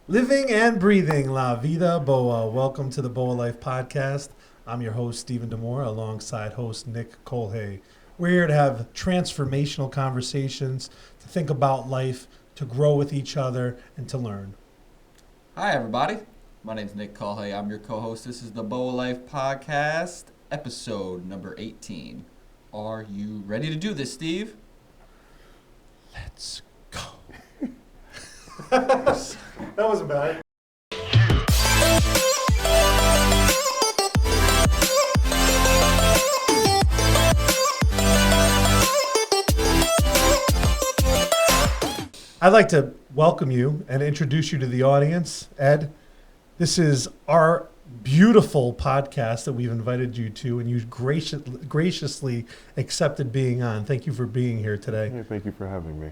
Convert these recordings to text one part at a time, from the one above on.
Living and breathing La Vida Boa. Welcome to the Boa Life Podcast. I'm your host, Stephen Demore, alongside host Nick Colhay. We're here to have transformational conversations, to think about life, to grow with each other, and to learn. Hi, everybody. My name's Nick Colhay. I'm your co-host. This is the Boa Life Podcast, episode number 18. Are you ready to do this, Steve? Let's go. That wasn't bad. I'd like to welcome you and introduce you to the audience. Ed, this is our beautiful podcast that we've invited you to, and you graciously accepted being on. Thank you for being here today. Yeah, thank you for having me.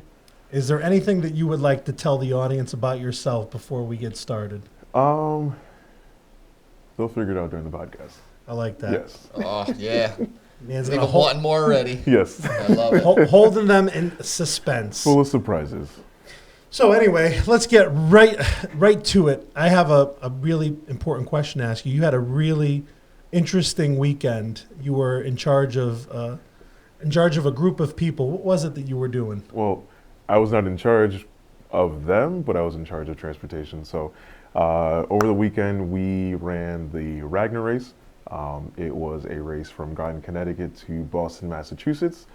Is there anything that you would like to tell the audience about yourself before we get started? They'll figure it out during the podcast. I like that. Yes. Oh, yeah. Man's Think gonna of wanting more already. Yes. I love it. holding them in suspense. Full of surprises. So anyway, let's get right to it. I have a really important question to ask you. You had a really interesting weekend. You were in charge of a group of people. What was it that you were doing? Well, I was not in charge of them, but I was in charge of transportation. So over the weekend, we ran the Ragnar race. It was a race from Groton, Connecticut to Boston, Massachusetts,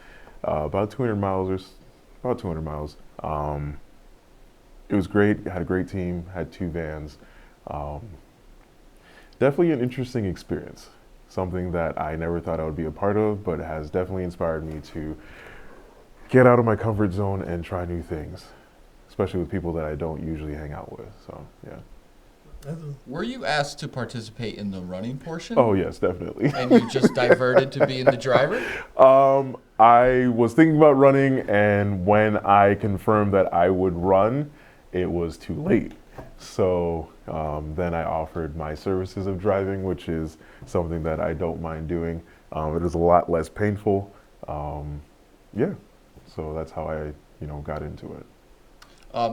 about 200 miles. It was great. Had a great team. Had two vans. Definitely an interesting experience. Something that I never thought I would be a part of, but has definitely inspired me to get out of my comfort zone and try new things, especially with people that I don't usually hang out with. So, yeah. Were you asked to participate in the running portion? Oh, yes, definitely. And you just diverted to being the driver? I was thinking about running, and when I confirmed that I would run, it was too late. So then I offered my services of driving, which is something that I don't mind doing. It is a lot less painful. Yeah, so that's how I, got into it.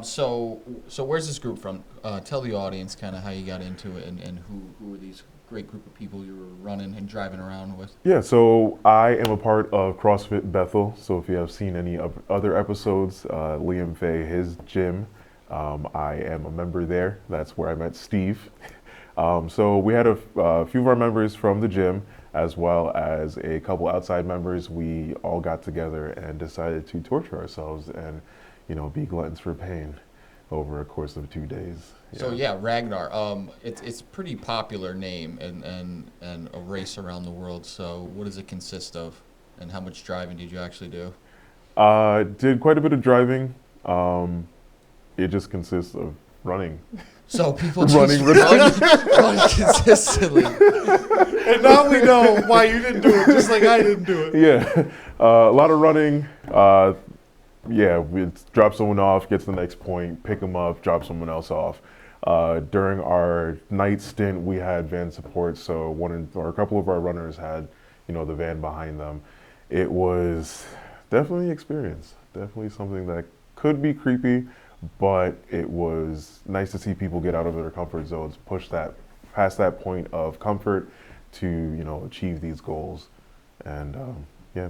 So where's this group from? Tell the audience kind of how you got into it and who were these great group of people you were running and driving around with? Yeah, so I am a part of CrossFit Bethel. So if you have seen any other episodes, Liam Fay, his gym, I am a member there. That's where I met Steve. So we had a few of our members from the gym, as well as a couple outside members. We all got together and decided to torture ourselves and, be gluttons for pain over a course of 2 days. Yeah. So yeah, Ragnar. It's a pretty popular name and a race around the world. So what does it consist of, and how much driving did you actually do? Did quite a bit of driving. It just consists of running. So people just run consistently. And now we know why you didn't do it, just like I didn't do it. Yeah, a lot of running. We drop someone off, get to the next point, pick them up, drop someone else off. During our night stint, we had van support, so a couple of our runners had, the van behind them. It was definitely an experience. Definitely something that could be creepy, but it was nice to see people get out of their comfort zones, push that past that point of comfort to, achieve these goals and,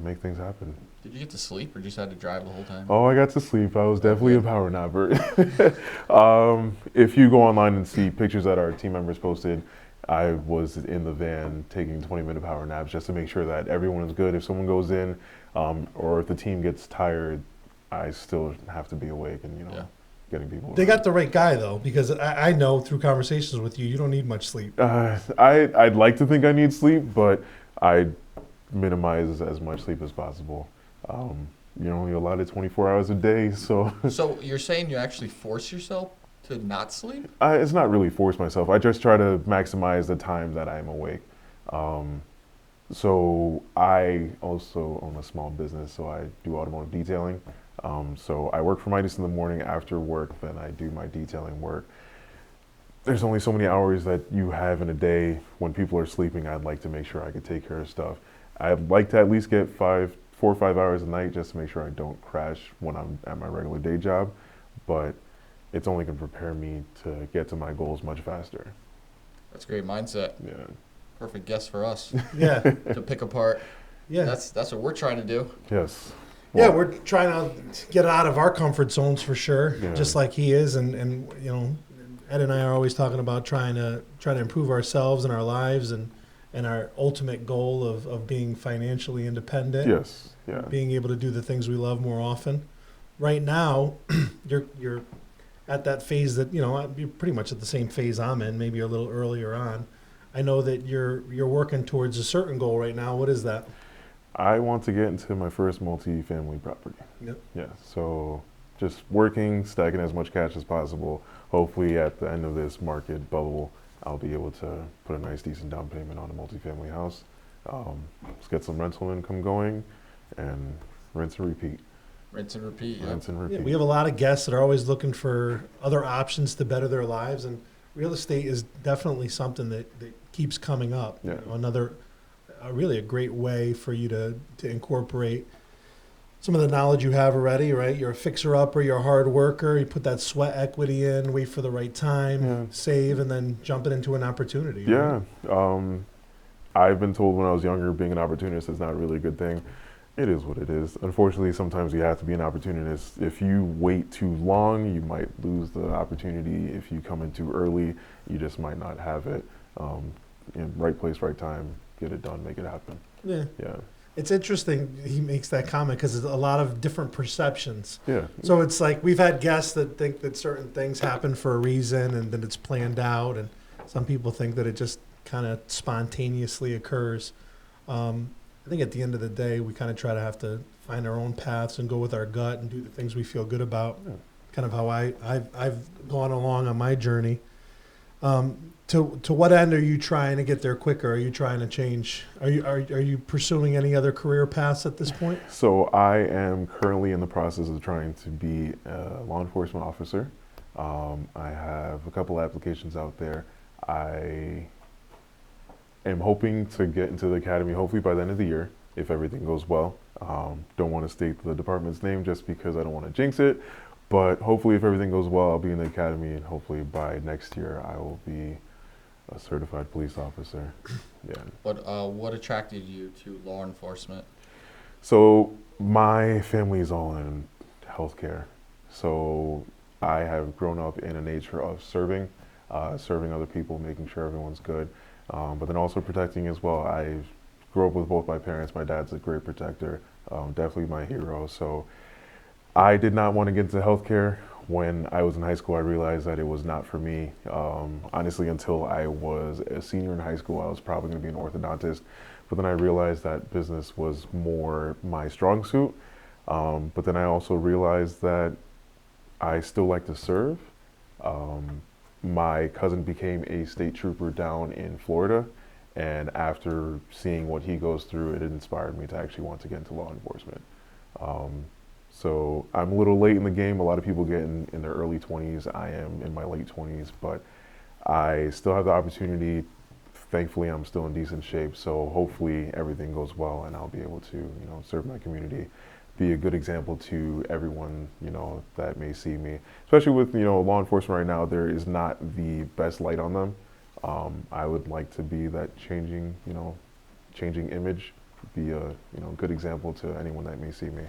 make things happen. Did you get to sleep or just had to drive the whole time? Oh, I got to sleep. I was definitely a power napper. If you go online and see pictures that our team members posted, I was in the van taking 20-minute power naps just to make sure that everyone is good. If someone goes in or if the team gets tired, I still have to be awake and, getting people. They got the right guy, though, because I know through conversations with you, you don't need much sleep. I'd like to think I need sleep, but I minimize as much sleep as possible. You're only allotted 24 hours a day, so. So you're saying you actually force yourself to not sleep? It's not really force myself. I just try to maximize the time that I'm awake. So I also own a small business, so I do automotive detailing. So I work for Midas in the morning. After work, then I do my detailing work. There's only so many hours that you have in a day. When people are sleeping, I'd like to make sure I could take care of stuff. I'd like to at least get 4 or 5 hours a night just to make sure I don't crash when I'm at my regular day job. But it's only going to prepare me to get to my goals much faster. That's a great mindset. Yeah. Perfect guess for us Yeah. to pick apart. Yeah. That's what we're trying to do. Yes. Yeah, Well, we're trying to get out of our comfort zones for sure, Yeah. just like he is, and Ed and I are always talking about trying to improve ourselves and our lives, and our ultimate goal of being financially independent, yes. Yeah. being able to do the things we love more often. Right now, you're at that phase that you're pretty much at the same phase I'm in, maybe a little earlier on. I know that you're working towards a certain goal right now. What is that? I want to get into my first multi-family property. Yep. Yeah. So just working, stacking as much cash as possible. Hopefully at the end of this market bubble, I'll be able to put a nice decent down payment on a multi-family house. Let's get some rental income going and rinse and repeat. Rinse and repeat. Yeah. Rinse and Yeah, repeat. we have a lot of guests that are always looking for other options to better their lives, and real estate is definitely something that keeps coming up. Yeah. Really a great way for you to incorporate some of the knowledge you have already, right? You're a fixer-upper, you're a hard worker, you put that sweat equity in, wait for the right time, Yeah. save, and then jump it into an opportunity. Yeah. Right? I've been told when I was younger, being an opportunist is not really a good thing. It is what it is. Unfortunately, sometimes you have to be an opportunist. If you wait too long, you might lose the opportunity. If you come in too early, you just might not have it. In right place, right time, get it done, make it happen. Yeah. Yeah. It's interesting he makes that comment because there's a lot of different perceptions. Yeah. So it's like we've had guests that think that certain things happen for a reason and that it's planned out, and some people think that it just kind of spontaneously occurs. I think at the end of the day, we kind of try to have to find our own paths and go with our gut and do the things we feel good about. Yeah. Kind of how I've gone along on my journey. To what end are you trying to get there quicker? Are you trying to change? Are you pursuing any other career paths at this point? So I am currently in the process of trying to be a law enforcement officer. I have a couple applications out there. I am hoping to get into the academy hopefully by the end of the year if everything goes well. Don't want to state the department's name just because I don't want to jinx it, but hopefully if everything goes well, I'll be in the academy, and hopefully by next year I will be a certified police officer. Yeah. What attracted you to law enforcement? So my family is all in healthcare. So I have grown up in a nature of serving other people, making sure everyone's good, but then also protecting as well. I grew up with both my parents. My dad's a great protector, definitely my hero. So I did not want to get into healthcare. When I was in high school, I realized that it was not for me. Honestly, until I was a senior in high school, I was probably going to be an orthodontist. But then I realized that business was more my strong suit. But then I also realized that I still like to serve. My cousin became a state trooper down in Florida. And after seeing what he goes through, it inspired me to actually want to get into law enforcement. So I'm a little late in the game. A lot of people get in their early 20s. I am in my late 20s, but I still have the opportunity. Thankfully, I'm still in decent shape. So hopefully everything goes well and I'll be able to, serve my community, be a good example to everyone, that may see me. Especially with, law enforcement right now, there is not the best light on them. I would like to be that changing image, be a, good example to anyone that may see me.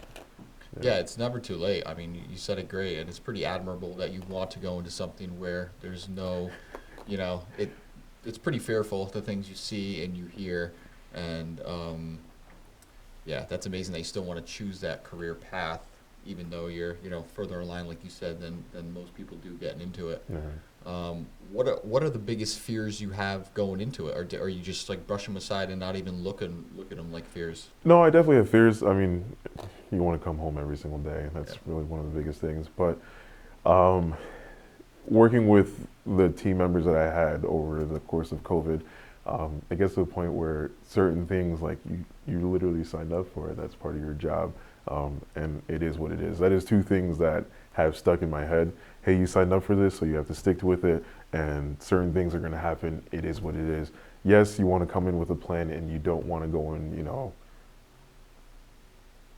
Yeah, it's never too late. I mean, you said it great, and it's pretty admirable that you want to go into something where there's no, it's pretty fearful, the things you see and you hear, and yeah, that's amazing that you still want to choose that career path, even though you're, further in line, like you said, than most people do getting into it. Yeah. What are the biggest fears you have going into it, or are you just like brush them aside and not even look at them like fears? No, I definitely have fears. I mean, you want to come home every single day. That's really one of the biggest things. But working with the team members that I had over the course of COVID, it gets to a point where certain things, like you literally signed up for it. That's part of your job. And it is what it is. That is two things that have stuck in my head. Hey, you signed up for this, so you have to stick with it. And certain things are going to happen. It is what it is. Yes, you want to come in with a plan, and you don't want to go in,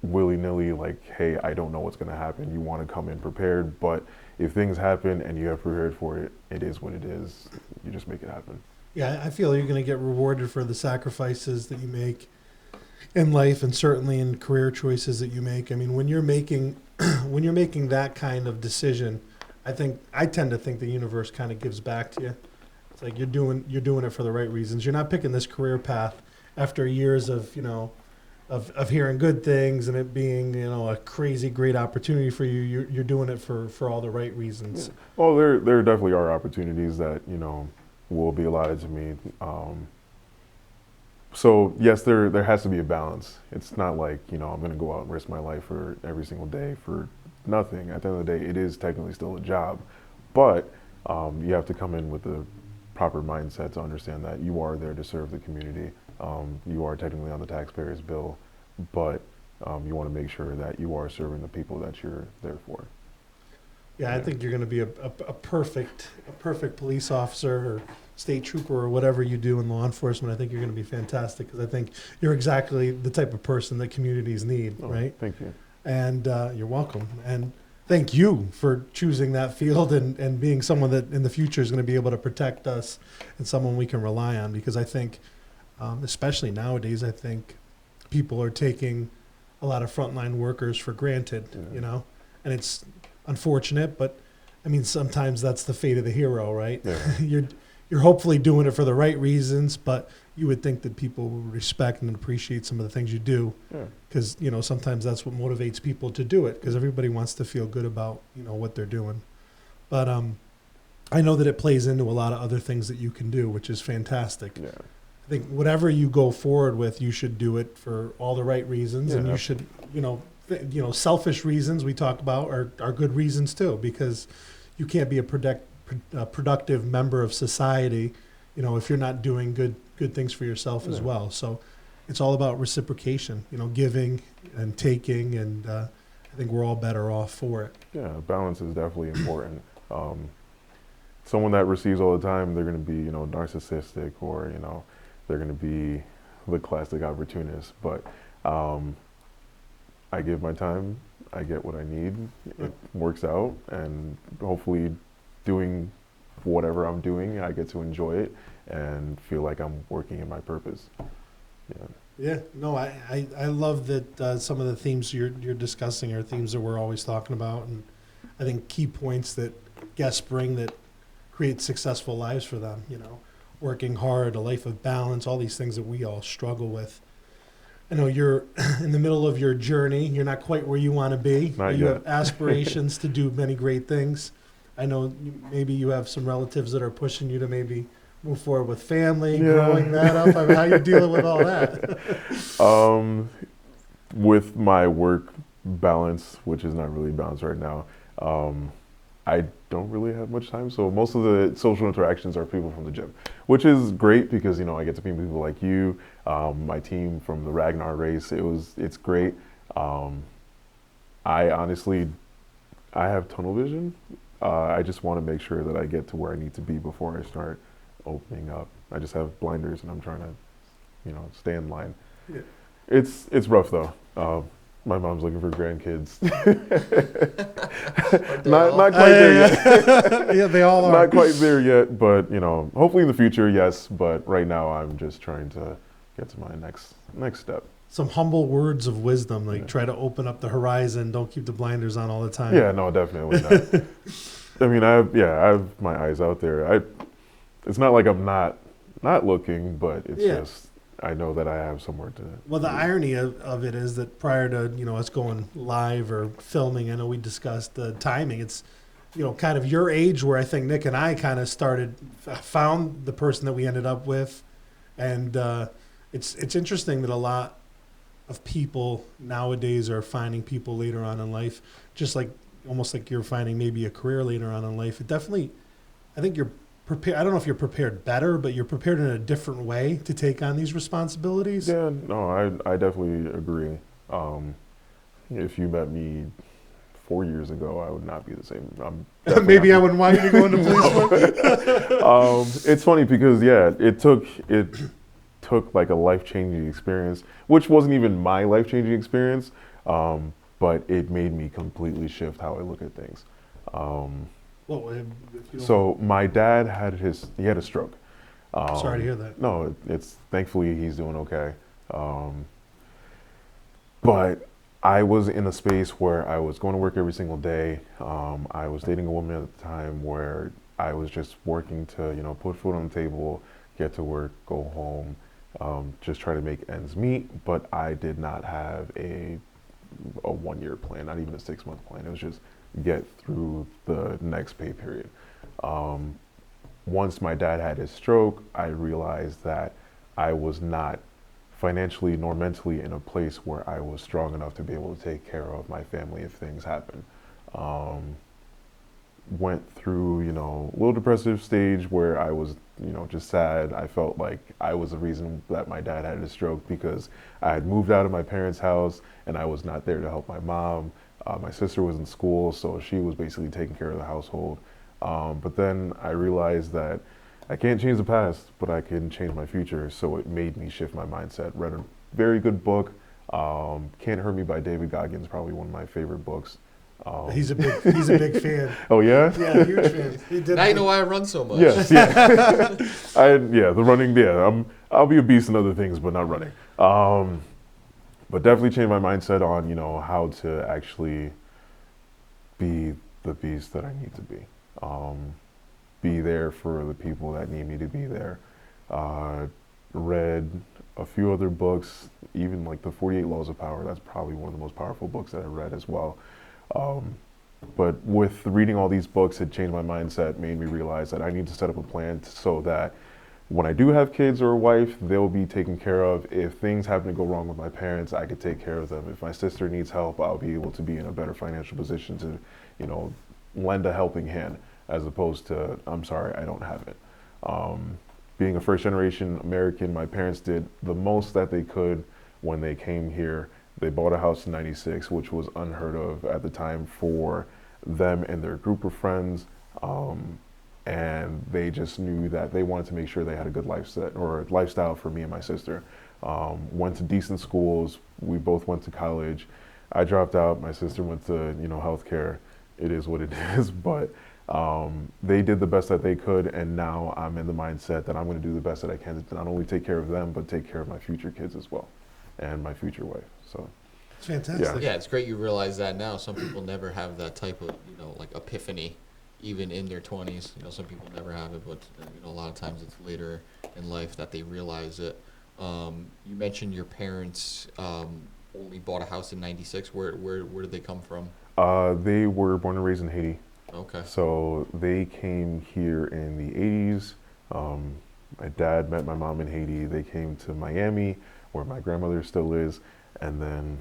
willy-nilly, like, hey, I don't know what's going to happen. You want to come in prepared, but if things happen and you have prepared for it, it is what it is. You just make it happen. Yeah, I feel you're going to get rewarded for the sacrifices that you make in life, and certainly in career choices that you make. I mean, when you're making that kind of decision, I tend to think the universe kind of gives back to you. It's like you're doing it for the right reasons. You're not picking this career path after years of of hearing good things and it being a crazy great opportunity for you. You're doing it for all the right reasons. Yeah. Well, there definitely are opportunities that will be allotted to me. So yes, there has to be a balance. It's not like I'm going to go out and risk my life for every single day for nothing. At the end of the day, it is technically still a job, but you have to come in with the proper mindset to understand that you are there to serve the community. You are technically on the taxpayer's bill, but you want to make sure that you are serving the people that you're there for. Yeah, I think you're going to be a perfect police officer or state trooper or whatever you do in law enforcement. I think you're going to be fantastic because I think you're exactly the type of person that communities need, right? Thank you. And you're welcome. And thank you for choosing that field and being someone that in the future is going to be able to protect us and someone we can rely on, because I think, especially nowadays, I think people are taking a lot of frontline workers for granted, Yeah. and it's unfortunate, but I mean, sometimes that's the fate of the hero, right? Yeah. You're hopefully doing it for the right reasons, but you would think that people would respect and appreciate some of the things you do, because sometimes that's what motivates people to do it, because everybody wants to feel good about what they're doing. But I know that it plays into a lot of other things that you can do, which is fantastic. Yeah. I think whatever you go forward with, you should do it for all the right reasons, and you should selfish reasons we talk about are good reasons too, because you can't be a productive member of society, if you're not doing good things for yourself as well. So it's all about reciprocation, giving and taking, and I think we're all better off for it. Yeah, balance is definitely important. Someone that receives all the time, they're going to be, narcissistic, or, they're going to be the classic opportunist. But I give my time, I get what I need, it works out, and hopefully doing whatever I'm doing, I get to enjoy it and feel like I'm working in my purpose. Yeah, no, I love that some of the themes you're discussing are themes that we're always talking about, and I think key points that guests bring that create successful lives for them, working hard, a life of balance, all these things that we all struggle with. I know you're in the middle of your journey. You're not quite where you want to be. Not you yet. have aspirations to do many great things. I know maybe you have some relatives that are pushing you to maybe move forward with family, growing that up. I mean, how are you dealing with all that? With my work balance, which is not really balanced right now, I don't really have much time. So most of the social interactions are people from the gym, which is great because, I get to meet people like you, my team from the Ragnar race. It's great. I have tunnel vision. I just want to make sure that I get to where I need to be before I start opening up. I just have blinders and I'm trying to, stay in line. Yeah. It's rough though. My mom's looking for grandkids. not quite there yet. Yeah, they all are. Not quite there yet, but hopefully in the future, yes. But right now, I'm just trying to get to my next step. Some humble words of wisdom, like try to open up the horizon. Don't keep the blinders on all the time. Yeah, no, definitely not. I mean, I have my eyes out there. It's not like I'm not looking, but it's just. I know that I have somewhere to. Well, the irony of it is that prior to us going live or filming, I know we discussed the timing. It's kind of your age where I think Nick and I kind of found the person that we ended up with, and it's interesting that a lot of people nowadays are finding people later on in life, just like almost like you're finding maybe a career later on in life. It definitely, I think you're prepared. I don't know if you're prepared better, but you're prepared in a different way to take on these responsibilities. Yeah, no, I definitely agree. If you met me 4 years ago, I would not be the same. Maybe I wouldn't want you to go into police work. It's funny because it took like a life-changing experience, which wasn't even my life-changing experience, but it made me completely shift how I look at things. Well, if you don't- So my dad he had a stroke. Sorry to hear that. No, it's thankfully he's doing okay. But I was in a space where I was going to work every single day. I was dating a woman at the time where I was just working to, put food on the table, get to work, go home, just try to make ends meet. But I did not have a 1-year plan, not even a 6-month plan. It was just get through the next pay period. Once my dad had his stroke, I realized that I was not financially nor mentally in a place where I was strong enough to be able to take care of my family if things happen. Went through, a little depressive stage where I was, just sad. I felt like I was the reason that my dad had a stroke because I had moved out of my parents' house and I was not there to help my mom. My sister was in school, so she was basically taking care of the household. But then I realized that I can't change the past, but I can change my future. So it made me shift my mindset. Read a very good book, Can't Hurt Me by David Goggins, probably one of my favorite books. He's a big fan. Oh yeah? Yeah, huge fan. He did Now you know why I run so much. Yes, yeah. The running, I'll be a beast in other things, but not running. But definitely changed my mindset on, how to actually be the beast that I need to be. Be there for the people that need me to be there. Read a few other books, even like the 48 Laws of Power. That's probably one of the most powerful books that I read as well. But with reading all these books, it changed my mindset, made me realize that I need to set up a plan so that when I do have kids or a wife, they'll be taken care of. If things happen to go wrong with my parents, I could take care of them. If my sister needs help, I'll be able to be in a better financial position to, lend a helping hand as opposed to, I'm sorry, I don't have it. Being a first generation American, my parents did the most that they could when they came here. They bought a house in '96, which was unheard of at the time for them and their group of friends. And they just knew that they wanted to make sure they had a good lifestyle for me and my sister. Went to decent schools. We both went to college. I dropped out. My sister went to, healthcare. It is what it is. But they did the best that they could. And now I'm in the mindset that I'm going to do the best that I can to not only take care of them, but take care of my future kids as well and my future wife. So It's fantastic. Yeah, it's great you realize that now. Some people never have that type of, like epiphany, even in their 20s. Some people never have it, but a lot of times it's later in life that they realize it. You mentioned your parents only bought a house in '96. Where did they come from? They were born and raised in Haiti. Okay. So they came here in the '80s. My dad met my mom in Haiti. They came to Miami, where my grandmother still is, and then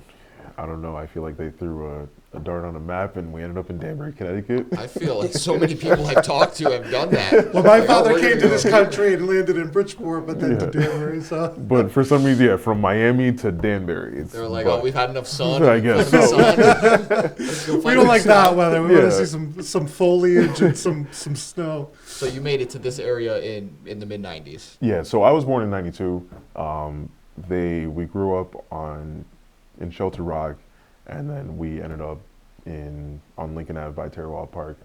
I don't know. I feel like they threw a dart on a map, and we ended up in Danbury, Connecticut. I feel like so many people I've talked to have done that. Well, my Like, father where came you to go? this country and landed in Bridgeport, but then to Yeah. Danbury. So But for some reason, from Miami to Danbury, They were like, we've had enough sun. I guess We've had so. enough sun. Let's go we find don't some like snow." that weather. We want to Yeah. see some foliage and some snow. So you made it to this area in the mid '90s. Yeah, so I was born in '92. We grew up in Shelter Rock, and then we ended up on Lincoln Ave by Terrawall Park.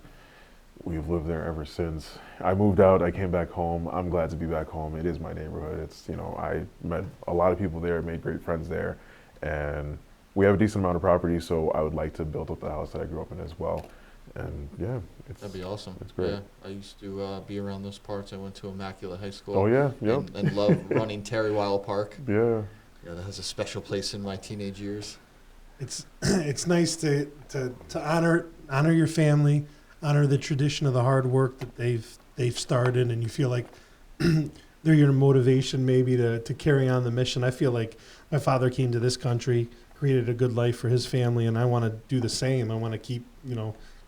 We've lived there ever since. I moved out, I came back home. I'm glad to be back home. It is my neighborhood. I met a lot of people there, made great friends there, and we have a decent amount of property, so I would like to build up the house that I grew up in as well. And yeah, That'd be awesome. It's great. Yeah, I used to be around those parts. I went to Immaculate High School. Oh yeah, yep, And love running Terrywile Park. yeah. Yeah, that has a special place in my teenage years. It's nice to honor your family, honor the tradition of the hard work that they've started, and you feel like they're your motivation maybe to carry on the mission. I feel like my father came to this country, created a good life for his family, and I want to do the same. I want to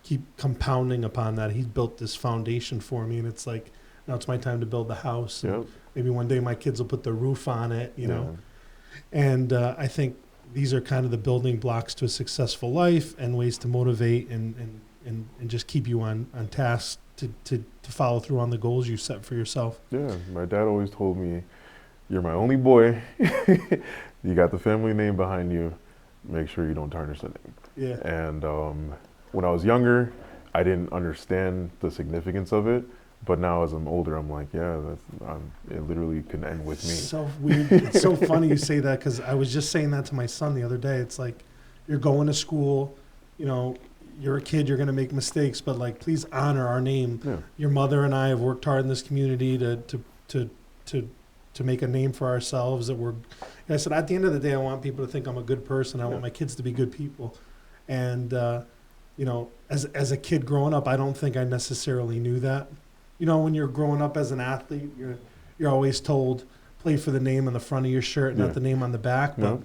keep compounding upon that. He's built this foundation for me, and it's like now it's my time to build the house. Yep. Maybe one day my kids will put the roof on it, you know. Yeah. And I think these are kind of the building blocks to a successful life and ways to motivate and just keep you on task to follow through on the goals you set for yourself. Yeah, my dad always told me, "You're my only boy. You got the family name behind you. Make sure you don't tarnish the name." Yeah. And when I was younger, I didn't understand the significance of it. But now as I'm older, I'm like, yeah, it literally can end with me. So weird. It's so funny you say that, because I was just saying that to my son the other day. It's like, you're going to school, you know, you're a kid, you're going to make mistakes, but like, please honor our name. Yeah. Your mother and I have worked hard in this community to make a name for ourselves. That we're, I said, at the end of the day, I want people to think I'm a good person. I want my kids to be good people. And, you know, as a kid growing up, I don't think I necessarily knew that. You know, when you're growing up as an athlete, you're always told, play for the name on the front of your shirt, not the name on the back. But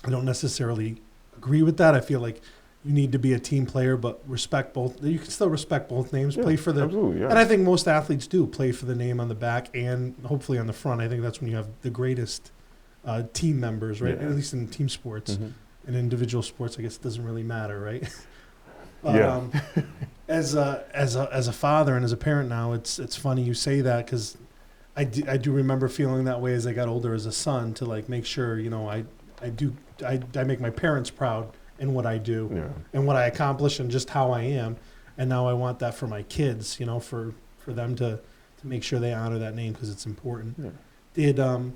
I don't necessarily agree with that. I feel like you need to be a team player, but respect both. You can still respect both names. Play for the, absolutely, and I think most athletes do play for the name on the back and hopefully on the front. I think that's when you have the greatest team members, right? Yeah. At least in team sports. Mm-hmm. In individual sports, I guess it doesn't really matter, right? But, as a father and as a parent now, it's funny you say that, because I do remember feeling that way as I got older as a son, to like make sure, you know, I make my parents proud in what I do and what I accomplish and just how I am. And now I want that for my kids, you know, for them to make sure they honor that name, because it's important. Yeah.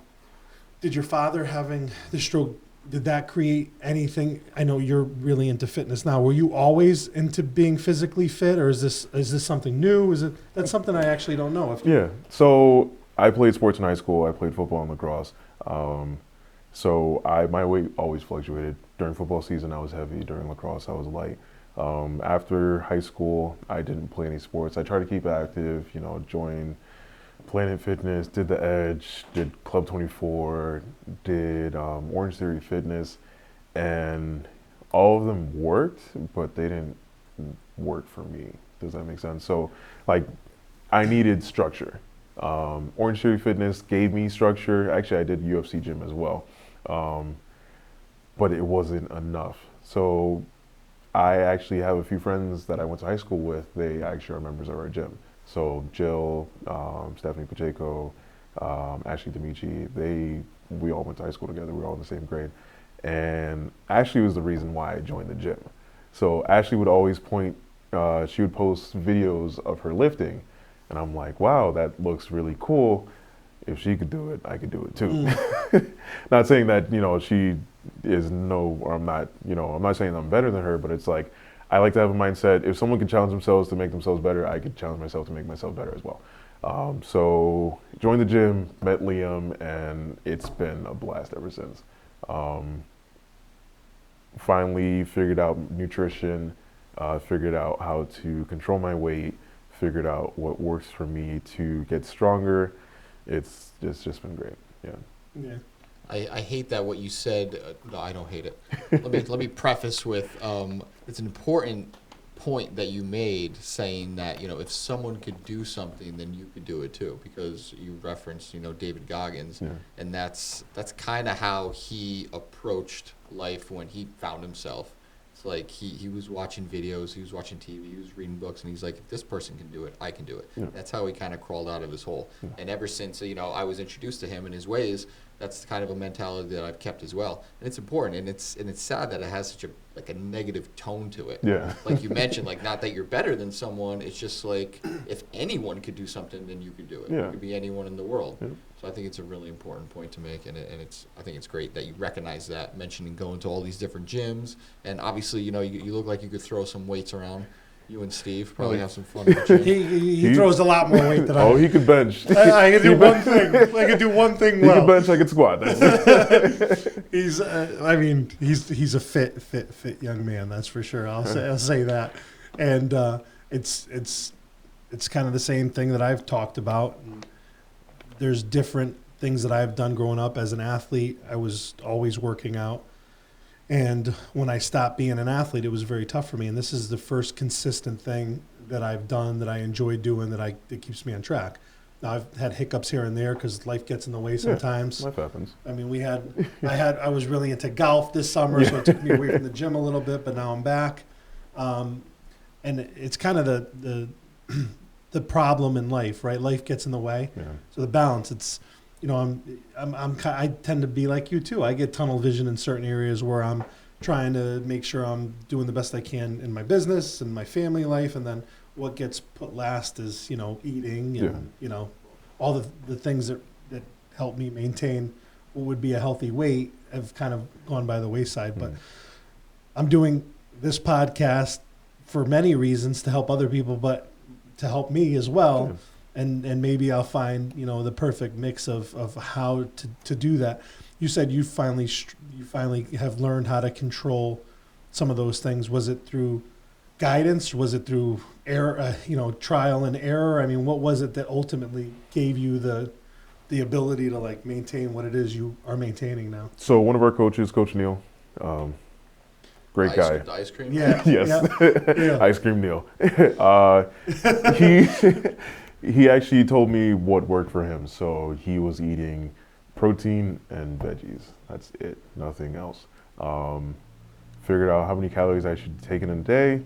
Did your father having the stroke, did that create anything? I know you're really into fitness now. Were you always into being physically fit, or is this something new? That's something I actually don't know. So I played sports in high school. I played football and lacrosse. So my weight always fluctuated. During football season, I was heavy. During lacrosse, I was light. After high school, I didn't play any sports. I tried to keep active, you know, joined Planet Fitness, did The Edge, did Club 24, did Orange Theory Fitness, and all of them worked, but they didn't work for me. Does that make sense? So, like, I needed structure. Orange Theory Fitness gave me structure. Actually, I did UFC gym as well, but it wasn't enough. So I actually have a few friends that I went to high school with. They actually are members of our gym. So Jill, Stephanie Pacheco, Ashley D'Amici, we all went to high school together. We were all in the same grade. And Ashley was the reason why I joined the gym. So Ashley would always she would post videos of her lifting. And I'm like, wow, that looks really cool. If she could do it, I could do it too. Not saying that, you know, she is or I'm not, you know, I'm not saying I'm better than her, but it's like, I like to have a mindset, if someone can challenge themselves to make themselves better, I could challenge myself to make myself better as well. So joined the gym, met Liam, and it's been a blast ever since. Finally figured out nutrition, figured out how to control my weight, figured out what works for me to get stronger. It's just been great. Yeah. I hate that what you said. No, I don't hate it. Let me preface with it's an important point that you made, saying that, you know, if someone could do something, then you could do it too, because you referenced, you know, David Goggins, and that's kind of how he approached life when he found himself. It's like he was watching videos, he was watching TV, he was reading books, and he's like, if this person can do it, I can do it. Yeah. That's how he kind of crawled out of his hole. Yeah. And ever since, you know, I was introduced to him and his ways, that's kind of a mentality that I've kept as well. And it's important, and it's sad that it has such a negative tone to it. Yeah. Like you mentioned, like, not that you're better than someone, it's just like, if anyone could do something, then you could do it. Yeah. You could be anyone in the world. Yeah. So I think it's a really important point to make, and I think it's great that you recognize that, mentioning going to all these different gyms, and obviously, you know, you look like you could throw some weights around. You and Steve probably have some fun in the gym. He throws a lot more weight than I do. Oh, he could bench. I can do one thing. I can do one thing well. He can bench, I can squat. He's a fit young man, that's for sure. I'll say that. And it's kind of the same thing that I've talked about. There's different things that I've done growing up as an athlete. I was always working out. And when I stopped being an athlete, it was very tough for me. And this is the first consistent thing that I've done that I enjoy doing that keeps me on track. Now, I've had hiccups here and there because life gets in the way sometimes. Life happens. I mean, I was really into golf this summer, so it took me away from the gym a little bit, but now I'm back. And it's kind of the problem in life, right? Life gets in the way. Yeah. So the balance, it's, you know, I tend to be like you too. I get tunnel vision in certain areas where I'm trying to make sure I'm doing the best I can in my business and my family life, and then what gets put last is, eating and, all the things that help me maintain what would be a healthy weight have kind of gone by the wayside. But I'm doing this podcast for many reasons, to help other people, but to help me as well. Yeah. And maybe I'll find, the perfect mix of how to do that. You said you finally have learned how to control some of those things. Was it through guidance? Was it through error, trial and error? I mean, what was it that ultimately gave you the ability to like maintain what it is you are maintaining now? So one of our coaches, Coach Neil, great guy. The ice cream? Yeah. Yes. Yeah. Ice Cream Neil. He actually told me what worked for him. So he was eating protein and veggies. That's it. Nothing else. Figured out how many calories I should take in a day.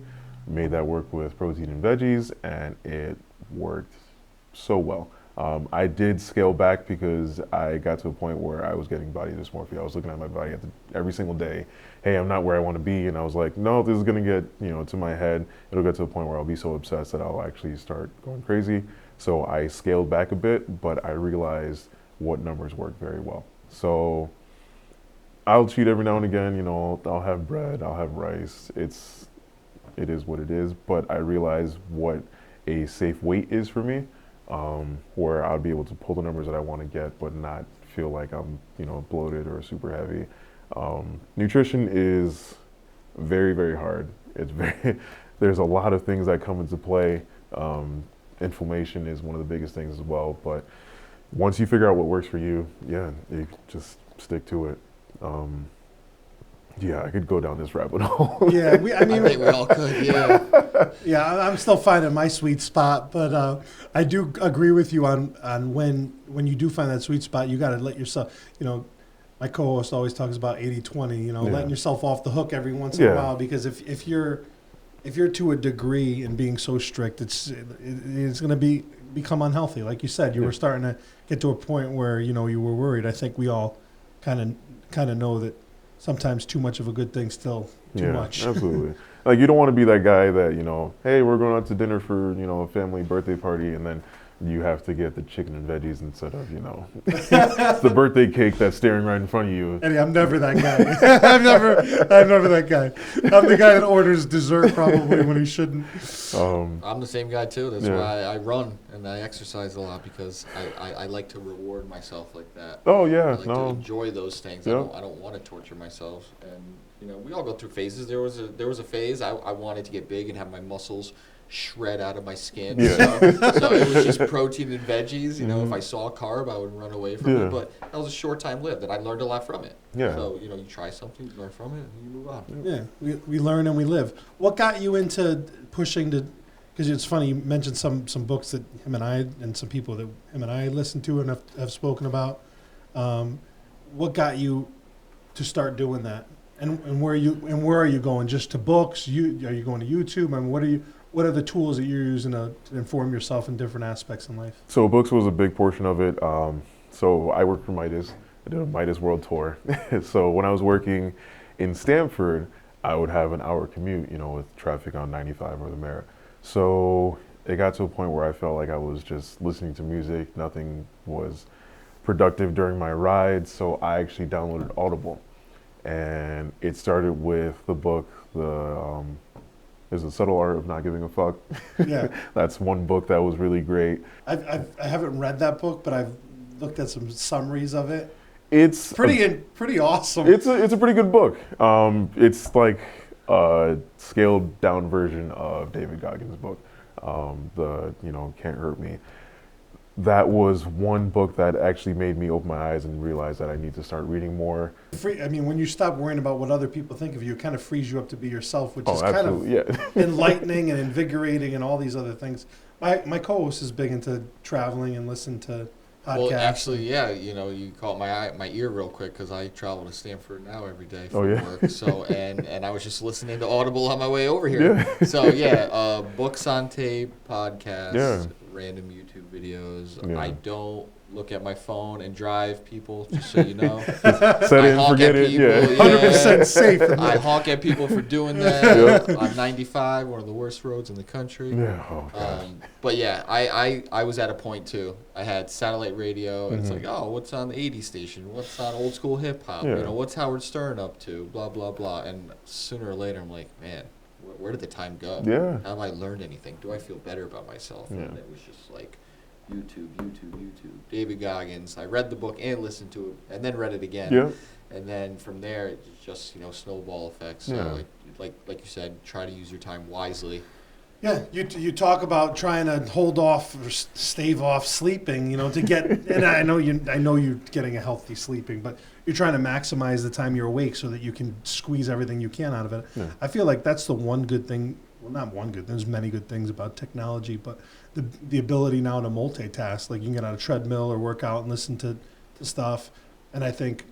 Made that work with protein and veggies, and it worked so well. I did scale back because I got to a point where I was getting body dysmorphia. I was looking at my body every single day. Hey, I'm not where I want to be. And I was like, no, this is going to get, to my head. It'll get to a point where I'll be so obsessed that I'll actually start going crazy. So I scaled back a bit, but I realized what numbers work very well. So I'll cheat every now and again. I'll have bread, I'll have rice. It is what it is. But I realize what a safe weight is for me. Where I'll be able to pull the numbers that I want to get, but not feel like I'm, bloated or super heavy. Nutrition is very, very hard. There's a lot of things that come into play. Inflammation is one of the biggest things as well. But once you figure out what works for you, you just stick to it. I could go down this rabbit hole. Yeah, I think we all could, yeah. Yeah, I'm still finding my sweet spot, but I do agree with you on when you do find that sweet spot, you got to let yourself, my co-host always talks about 80-20, letting yourself off the hook every once in a while, because if you're to a degree and being so strict, it's going to become unhealthy. Like you said, you were starting to get to a point where, you were worried. I think we all kind of know that sometimes too much of a good thing still too much. Absolutely. Like, you don't want to be that guy that, hey, we're going out to dinner for, a family birthday party, and then you have to get the chicken and veggies instead of, the birthday cake that's staring right in front of you. Eddie, I'm never that guy. I'm never that guy. I'm the guy that orders dessert probably when he shouldn't. I'm the same guy too. That's why I run and I exercise a lot, because I like to reward myself like that. Oh yeah, I like to enjoy those things. Yeah. I don't want to torture myself. And we all go through phases. There was a phase I wanted to get big and have my muscles shred out of my skin. So it was just protein and veggies. If I saw a carb, I would run away from it. But that was a short time lived, and I learned a lot from it. Yeah. So you try something, you learn from it, and you move on. Yeah, we learn and we live. What got you into pushing to? Because it's funny, you mentioned some books that him and I and some people that him and I listened to and have spoken about. What got you to start doing that? And where are you going? Just to books? Are you going to YouTube? I mean, what are the tools that you're using to inform yourself in different aspects in life? So books was a big portion of it. So I worked for Midas. I did a Midas World Tour. So when I was working in Stamford, I would have an hour commute, with traffic on 95 or the Mara. So it got to a point where I felt like I was just listening to music. Nothing was productive during my ride. So I actually downloaded Audible. And it started with the book, There's a Subtle Art of Not Giving a Fuck. Yeah. That's one book that was really great. I haven't read that book, but I've looked at some summaries of it. It's pretty awesome. It's a pretty good book. It's like a scaled down version of David Goggins' book, Can't Hurt Me. That was one book that actually made me open my eyes and realize that I need to start reading more. When you stop worrying about what other people think of you, it kind of frees you up to be yourself, which is absolutely, kind of enlightening and invigorating and all these other things. My co-host is big into traveling and listening to podcasts. Well, actually, you caught my ear real quick, because I travel to Stamford now every day for work. So and I was just listening to Audible on my way over here. Yeah. So books on tape, podcasts, random YouTube videos. Yeah. I don't look at my phone and drive people, just so you know. Set it and forget it. People, Yeah. 100% safe. I honk at people for doing that. On 95, one of the worst roads in the country. Yeah. Oh, gosh. But yeah, I was at a point too. I had satellite radio, and it's like, oh, what's on the 80s station? What's on old school hip hop? Yeah. You know, what's Howard Stern up to? Blah blah blah. And sooner or later, I'm like, man, where did the time go? Yeah. Have I learned anything? Do I feel better about myself? Yeah. And it was just like YouTube. David Goggins. I read the book and listened to it, and then read it again. Yeah. And then from there, it's just snowball effects. So Yeah. like you said, try to use your time wisely. Yeah, you talk about trying to hold off or stave off sleeping, to get. And I know you're getting a healthy sleeping, but you're trying to maximize the time you're awake so that you can squeeze everything you can out of it. Yeah. I feel like that's the one good thing. Well, not one good. There's many good things about technology, but the ability now to multitask. Like you can get on a treadmill or work out and listen to stuff. And I think,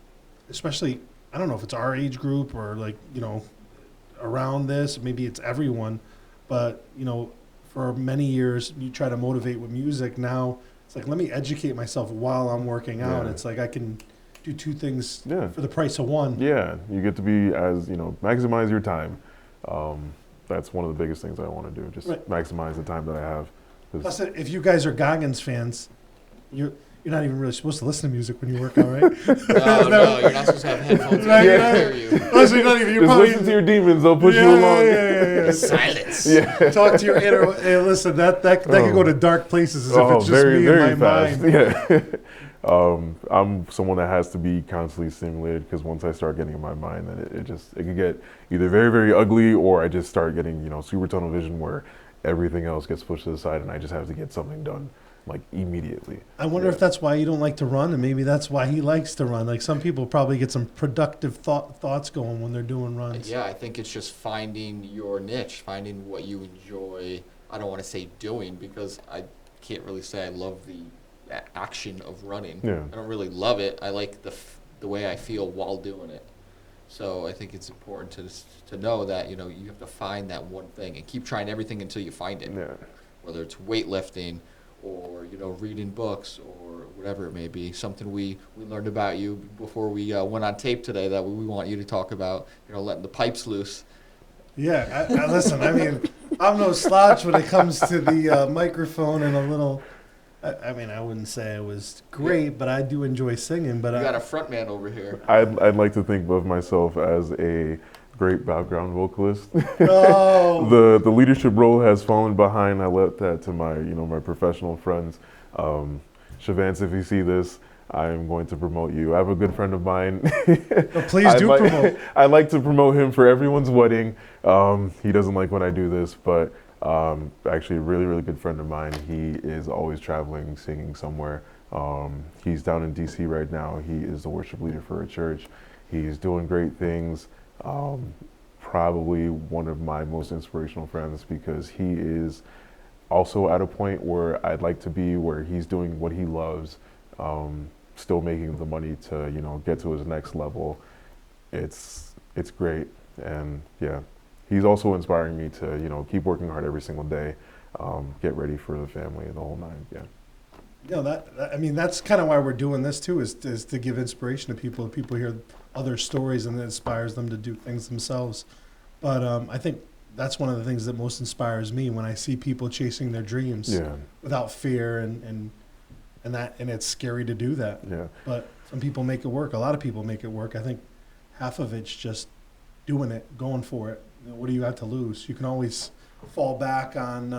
especially, I don't know if it's our age group or around this. Maybe it's everyone. But, for many years, you try to motivate with music. Now, it's like, let me educate myself while I'm working out. Yeah. It's like I can do two things Yeah. for the price of one. Yeah, you get to be maximize your time. That's one of the biggest things I want to do. Just Right. maximize the time that I have. 'Cause- Plus, if you guys are Goggins fans, you're not even really supposed to listen to music when you work out, right? No, you're not supposed to have headphones in Right, to right. hear you. Plus, you're not even. You're Just probably listen to your demons; they'll push you along. Yeah. Silence. Yeah. Talk to your inner. Hey, listen, that could go to dark places as if it's just me and my mind. Yeah. I'm someone that has to be constantly stimulated because once I start getting in my mind, then it can get either very, very ugly or I just start getting super tunnel vision where everything else gets pushed to the side and I just have to get something done like immediately. I wonder if that's why you don't like to run, and maybe that's why he likes to run. Like some people probably get some productive thoughts going when they're doing runs. Yeah, I think it's just finding your niche, finding what you enjoy. I don't want to say doing because I can't really say I love the action of running. Yeah. I don't really love it. I like the way I feel while doing it. So I think it's important to know that you have to find that one thing and keep trying everything until you find it. Yeah. Whether it's weightlifting or reading books or whatever it may be. Something we learned about you before we went on tape today that we want you to talk about. Letting the pipes loose. Yeah, I listen. I mean, I'm no slouch when it comes to the microphone and a little. I mean, I wouldn't say it was great, but I do enjoy singing. But You got a front man over here. I'd like to think of myself as a great background vocalist. Oh. The leadership role has fallen behind. I left that to my my professional friends. Shavance, if you see this, I'm going to promote you. I have a good friend of mine. Please do promote. I like to promote him for everyone's wedding. He doesn't like when I do this, but actually a really, really good friend of mine. He is always traveling, singing somewhere. He's down in DC right now. He is the worship leader for a church. He's doing great things. Probably one of my most inspirational friends because he is also at a point where I'd like to be, where he's doing what he loves, still making the money to get to his next level. It's great, and yeah, he's also inspiring me to keep working hard every single day, get ready for the family and the whole nine. Yeah. I mean, that's kind of why we're doing this too, is to give inspiration to people. People hear other stories and it inspires them to do things themselves. But I think that's one of the things that most inspires me when I see people chasing their dreams without fear and it's scary to do that. Yeah. But some people make it work. A lot of people make it work. I think half of it's just doing it, going for it. What do you have to lose? You can always fall back on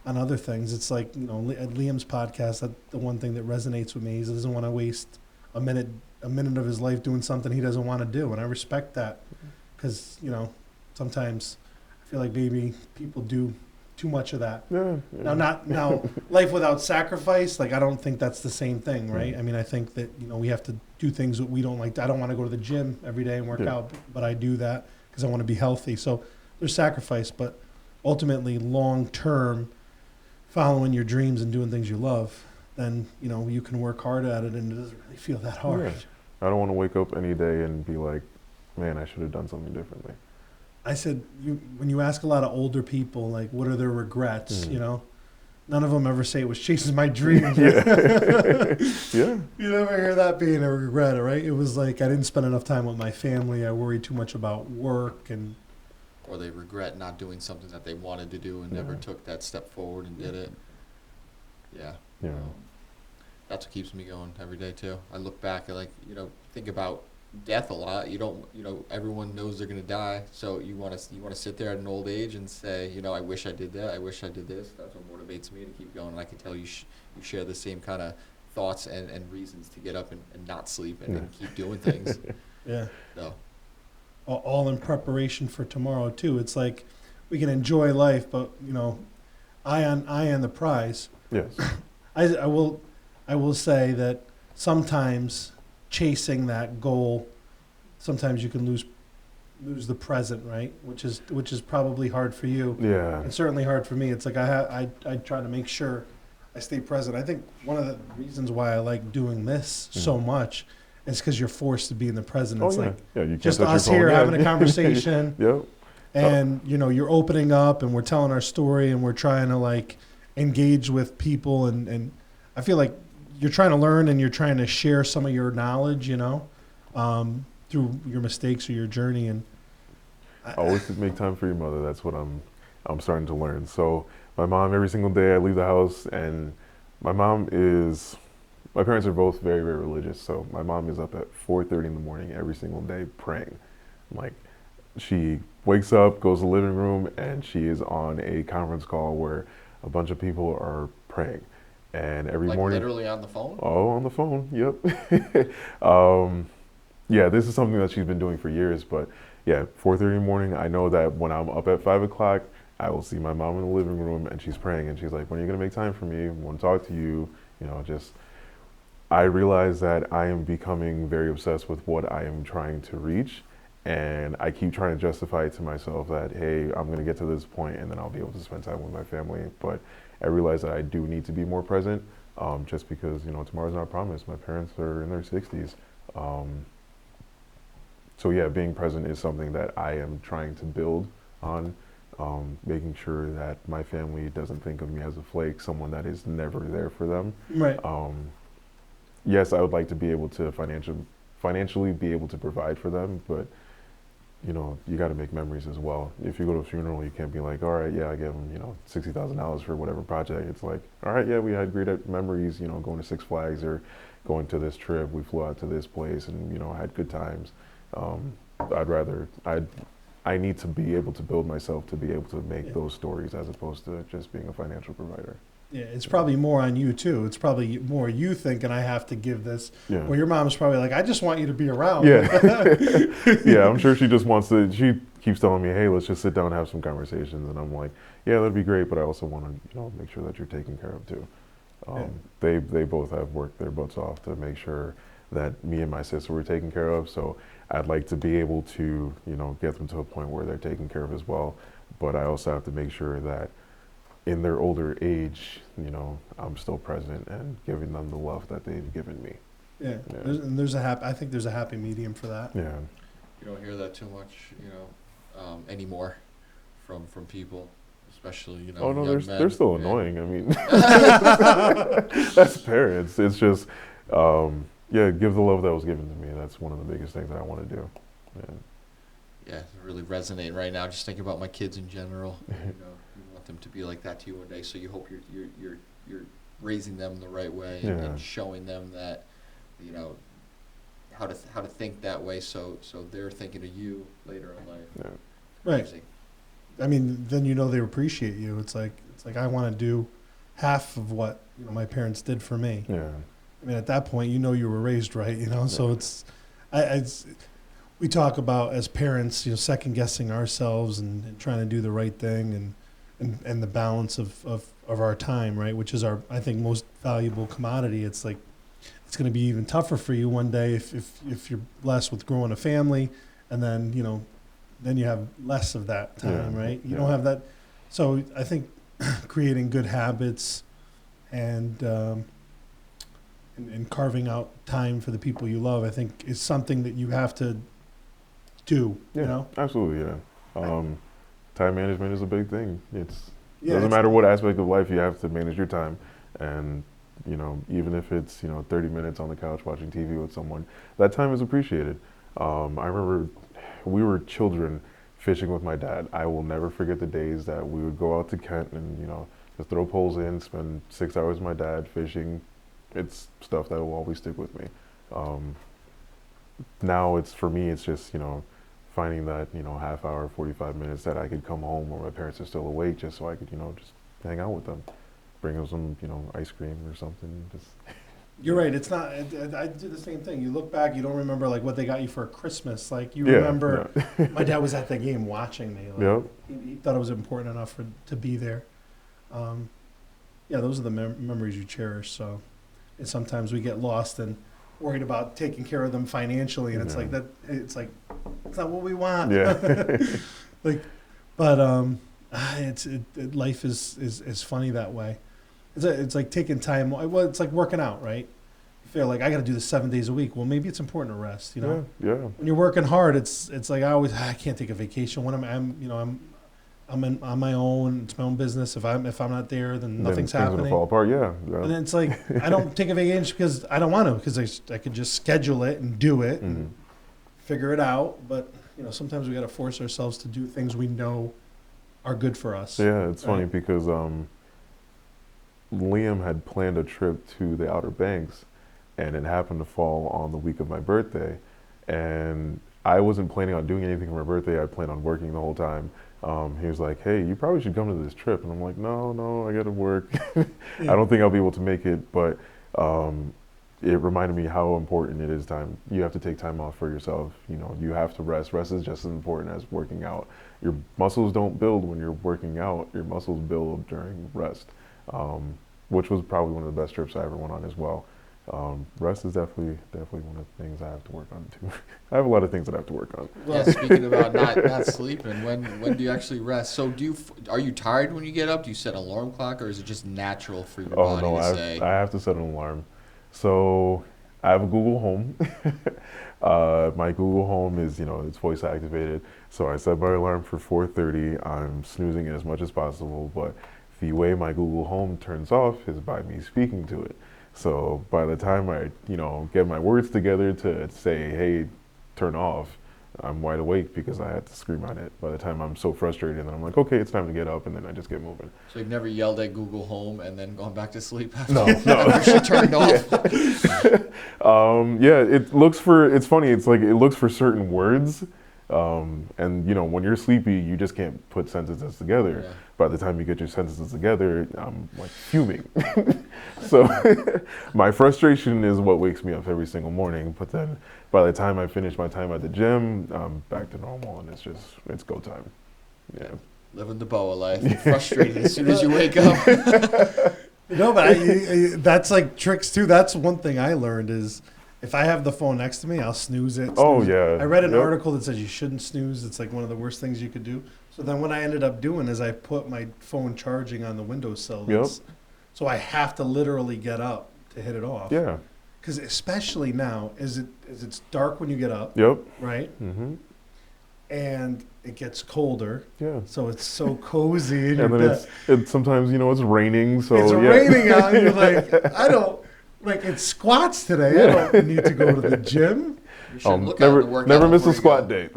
other things. It's like, at Liam's podcast, the one thing that resonates with me is he doesn't want to waste a minute of his life doing something he doesn't want to do. And I respect that because, sometimes I feel like maybe people do too much of that. Yeah. Now, life without sacrifice, like I don't think that's the same thing, right? I mean, I think that, we have to do things that we don't like. I don't want to go to the gym every day and work out, but I do that because I want to be healthy. So there's sacrifice, but ultimately long term, following your dreams and doing things you love, then, you can work hard at it and it doesn't really feel that hard. Yeah. I don't want to wake up any day and be like, man, I should have done something differently. I said, when you ask a lot of older people, like, what are their regrets, none of them ever say it was chasing my dreams. Yeah. Yeah. You never hear that being a regret, right? It was like I didn't spend enough time with my family. I worried too much about work and. Or they regret not doing something that they wanted to do and never took that step forward and did it. Yeah. Yeah. That's what keeps me going every day too. I look back and think about death a lot. Everyone knows they're gonna die, so you want to sit there at an old age and say, I wish I did that. I wish I did this. That's what motivates me to keep going. And I can tell you share the same kind of thoughts and reasons to get up and not sleep and keep doing things. Yeah. So. All in preparation for tomorrow too. It's like we can enjoy life, but eye on the prize. Yes. I will say that sometimes chasing that goal, sometimes you can lose the present, right? Which is probably hard for you. Yeah. It's certainly hard for me. It's like I try to make sure I stay present. I think one of the reasons why I like doing this so much. It's because you're forced to be in the present. It's you can't just touch your us phone. here Yeah. having a conversation. Yep. And, you're opening up and we're telling our story and we're trying to engage with people. And I feel like you're trying to learn and you're trying to share some of your knowledge, through your mistakes or your journey. And Always make time for your mother. That's what I'm starting to learn. So my mom, every single day I leave the house, and my parents are both very, very religious, so my mom is up at 4:30 in the morning every single day praying. She wakes up, goes to the living room, and she is on a conference call where a bunch of people are praying. And every morning... literally on the phone? Oh, on the phone, yep. Yeah, this is something that she's been doing for years, but yeah, 4:30 in the morning, I know that when I'm up at 5 o'clock, I will see my mom in the living room, and she's praying, and she's like, when are you going to make time for me? I want to talk to you, I realize that I am becoming very obsessed with what I am trying to reach, and I keep trying to justify it to myself that, hey, I'm going to get to this point and then I'll be able to spend time with my family. But I realize that I do need to be more present, just because, tomorrow's not promised. My parents are in their 60s. So yeah, being present is something that I am trying to build on, making sure that my family doesn't think of me as a flake, someone that is never there for them. right. Yes, I would like to be able to financially be able to provide for them, but you got to make memories as well. If you go to a funeral, you can't be like, all right, yeah, I gave them, $60,000 for whatever project. It's like, all right, yeah, we had great memories, going to Six Flags or going to this trip. We flew out to this place and, had good times. I need to be able to build myself to be able to make those stories as opposed to just being a financial provider. Yeah, it's probably more on you too. It's probably more you thinking I have to give this. Yeah. Well, your mom's probably like, I just want you to be around. Yeah. Yeah, I'm sure she just wants to, she keeps telling me, hey, let's just sit down and have some conversations. And I'm like, yeah, that'd be great, but I also want to, make sure that you're taken care of too. They both have worked their butts off to make sure that me and my sister were taken care of. So I'd like to be able to, get them to a point where they're taken care of as well. But I also have to make sure that in their older age, I'm still present and giving them the love that they've given me. Yeah. I think there's a happy medium for that. Yeah. You don't hear that too much, anymore from people, especially, Oh no, young they're men. still Yeah. annoying. I mean, that's parents. It's just, give the love that was given to me. That's one of the biggest things that I want to do. Yeah, it's really resonating right now. Just thinking about my kids in general. You want them to be like that to you one day. So you hope you're raising them the right way and showing them that, how to think that way. So they're thinking of you later in life. Yeah. Right. Crazy. I mean, then they appreciate you. It's like I want to do half of what my parents did for me. Yeah. I mean, at that point, you were raised right. So it's we talk about as parents, second guessing ourselves and trying to do the right thing and the balance of our time, right? Which is I think most valuable commodity. It's like it's going to be even tougher for you one day if you're blessed with growing a family, and then then you have less of that time, right? You don't have that. So I think creating good habits and carving out time for the people you love, I think, is something that you have to do. Yeah, absolutely. Yeah. Time management is a big thing. Yeah, Doesn't matter what aspect of life, you have to manage your time. And, even if it's, 30 minutes on the couch watching TV with someone, that time is appreciated. I remember we were children fishing with my dad. I will never forget the days that we would go out to Kent and, just throw poles in, spend 6 hours with my dad fishing. It's stuff that will always stick with me. Now for me, it's just, finding that, half hour, 45 minutes that I could come home where my parents are still awake just so I could, just hang out with them. Bring them some, ice cream or something. Just You're right. It's not. I do the same thing. You look back, you don't remember like what they got you for Christmas. Like you remember, my dad was at the game watching me. Like, he thought it was important enough to be there. Those are the memories you cherish. So, and sometimes we get lost and worried about taking care of them financially, and it's like that. It's like it's not what we want. Yeah. Life is funny that way. It's like taking time. Well, it's like working out, right? You feel like I got to do this 7 days a week. Well, maybe it's important to rest. Yeah. When you're working hard, it's like I can't take a vacation when I'm on my own. It's my own business. If I'm not there, then nothing's happening. Things will fall apart. Yeah. And then it's like I don't take a vacation because I don't want to, because I could just schedule it and do it and figure it out. But sometimes we got to force ourselves to do things we know are good for us. Yeah, it's funny because Liam had planned a trip to the Outer Banks, and it happened to fall on the week of my birthday. And I wasn't planning on doing anything for my birthday. I planned on working the whole time. He was like, "Hey, you probably should come to this trip." And I'm like, No, I got to work. I don't think I'll be able to make it. But it reminded me how important it is time. You have to take time off for yourself. You have to rest. Rest is just as important as working out. Your muscles don't build when you're working out. Your muscles build during rest, which was probably one of the best trips I ever went on as well. Rest is definitely one of the things I have to work on too. I have a lot of things that I have to work on. Yeah, speaking about not sleeping, when do you actually rest? So are you tired when you get up? Do you set an alarm clock, or is it just natural for your body to say? I have to set an alarm. So I have a Google Home. My Google Home is, it's voice activated. So I set my alarm for 4:30. I'm snoozing it as much as possible, but the way my Google Home turns off is by me speaking to it. So by the time I, get my words together to say, "Hey, turn off," I'm wide awake because I had to scream at it. By the time I'm so frustrated, and I'm like, "Okay, it's time to get up," and then I just get moving. So you've never yelled at Google Home and then gone back to sleep after, No. after she turned off? It's funny, it's like it looks for certain words. And when you're sleepy, you just can't put sentences together. Yeah. By the time you get your sentences together, I'm like fuming. So my frustration is what wakes me up every single morning. But then by the time I finish my time at the gym, I'm back to normal, and it's go time. Yeah. Living the BOA life. You're frustrated as soon as you wake up. But that's like tricks too. That's one thing I learned is, if I have the phone next to me, I'll snooze it. Oh, yeah. I read an article that says you shouldn't snooze. It's like one of the worst things you could do. So then what I ended up doing is I put my phone charging on the windowsill. Yep. So I have to literally get up to hit it off. Yeah. Because especially now, it's dark when you get up. Yep. Right? Mm-hmm. And it gets colder. Yeah. So it's so cozy. In And your then bed. it's sometimes, it's raining. So It's raining out. And you're like, I don't. Like, it's squats today. I don't need to go to the gym. You should look out to work never out miss a before you squat go. date.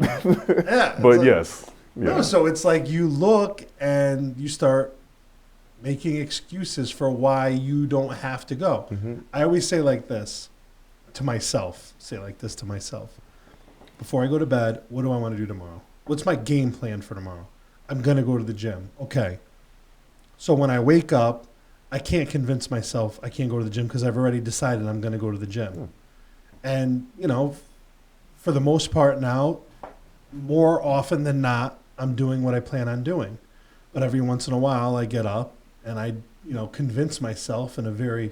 Yeah. But like, yes. Yeah. No, so it's like you look and you start making excuses for why you don't have to go. Mm-hmm. I always say like this to myself. Before I go to bed, what do I want to do tomorrow? What's my game plan for tomorrow? I'm going to go to the gym. Okay. So when I wake up, I can't convince myself I can't go to the gym because I've already decided I'm going to go to the gym. And, for the most part now, more often than not, I'm doing what I plan on doing. But every once in a while, I get up and I, convince myself in a very,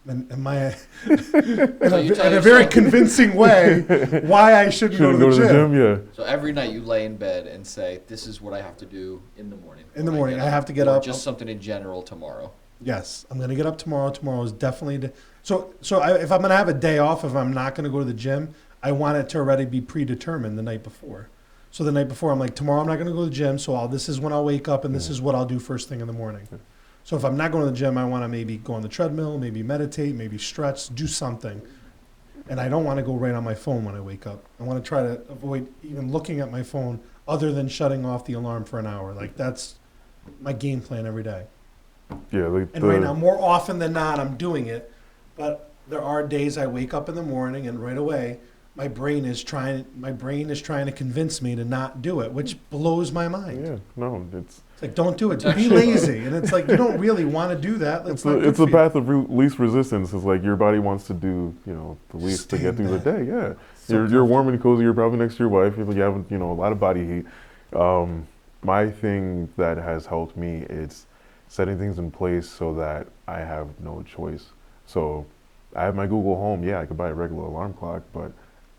in a very convincing way why I shouldn't go to the gym. Yeah. So every night you lay in bed and say, "This is what I have to do in the morning." In the morning, I have to get or up. Just something in general tomorrow. Yes, I'm going to get up tomorrow. Tomorrow is definitely if I'm going to have a day off, if I'm not going to go to the gym, I want it to already be predetermined the night before. So the night before, I'm like, tomorrow I'm not going to go to the gym, so this is when I'll wake up, and this is what I'll do first thing in the morning. So if I'm not going to the gym, I want to maybe go on the treadmill, maybe meditate, maybe stretch, do something. And I don't want to go right on my phone when I wake up. I want to try to avoid even looking at my phone other than shutting off the alarm for an hour. Like, that's my game plan every day. Yeah. And right now, more often than not, I'm doing it. But there are days I wake up in the morning and right away, my brain is trying to convince me to not do it, which blows my mind. Yeah, no, it's like, don't do it. Be lazy. And it's like, you don't really want to do that. it's a path of least resistance. It's like your body wants to do, the least to get through the day. Yeah, So you're warm and cozy. You're probably next to your wife. You have, a lot of body heat. My thing that has helped me is setting things in place so that I have no choice. So I have my Google Home. Yeah, I could buy a regular alarm clock, but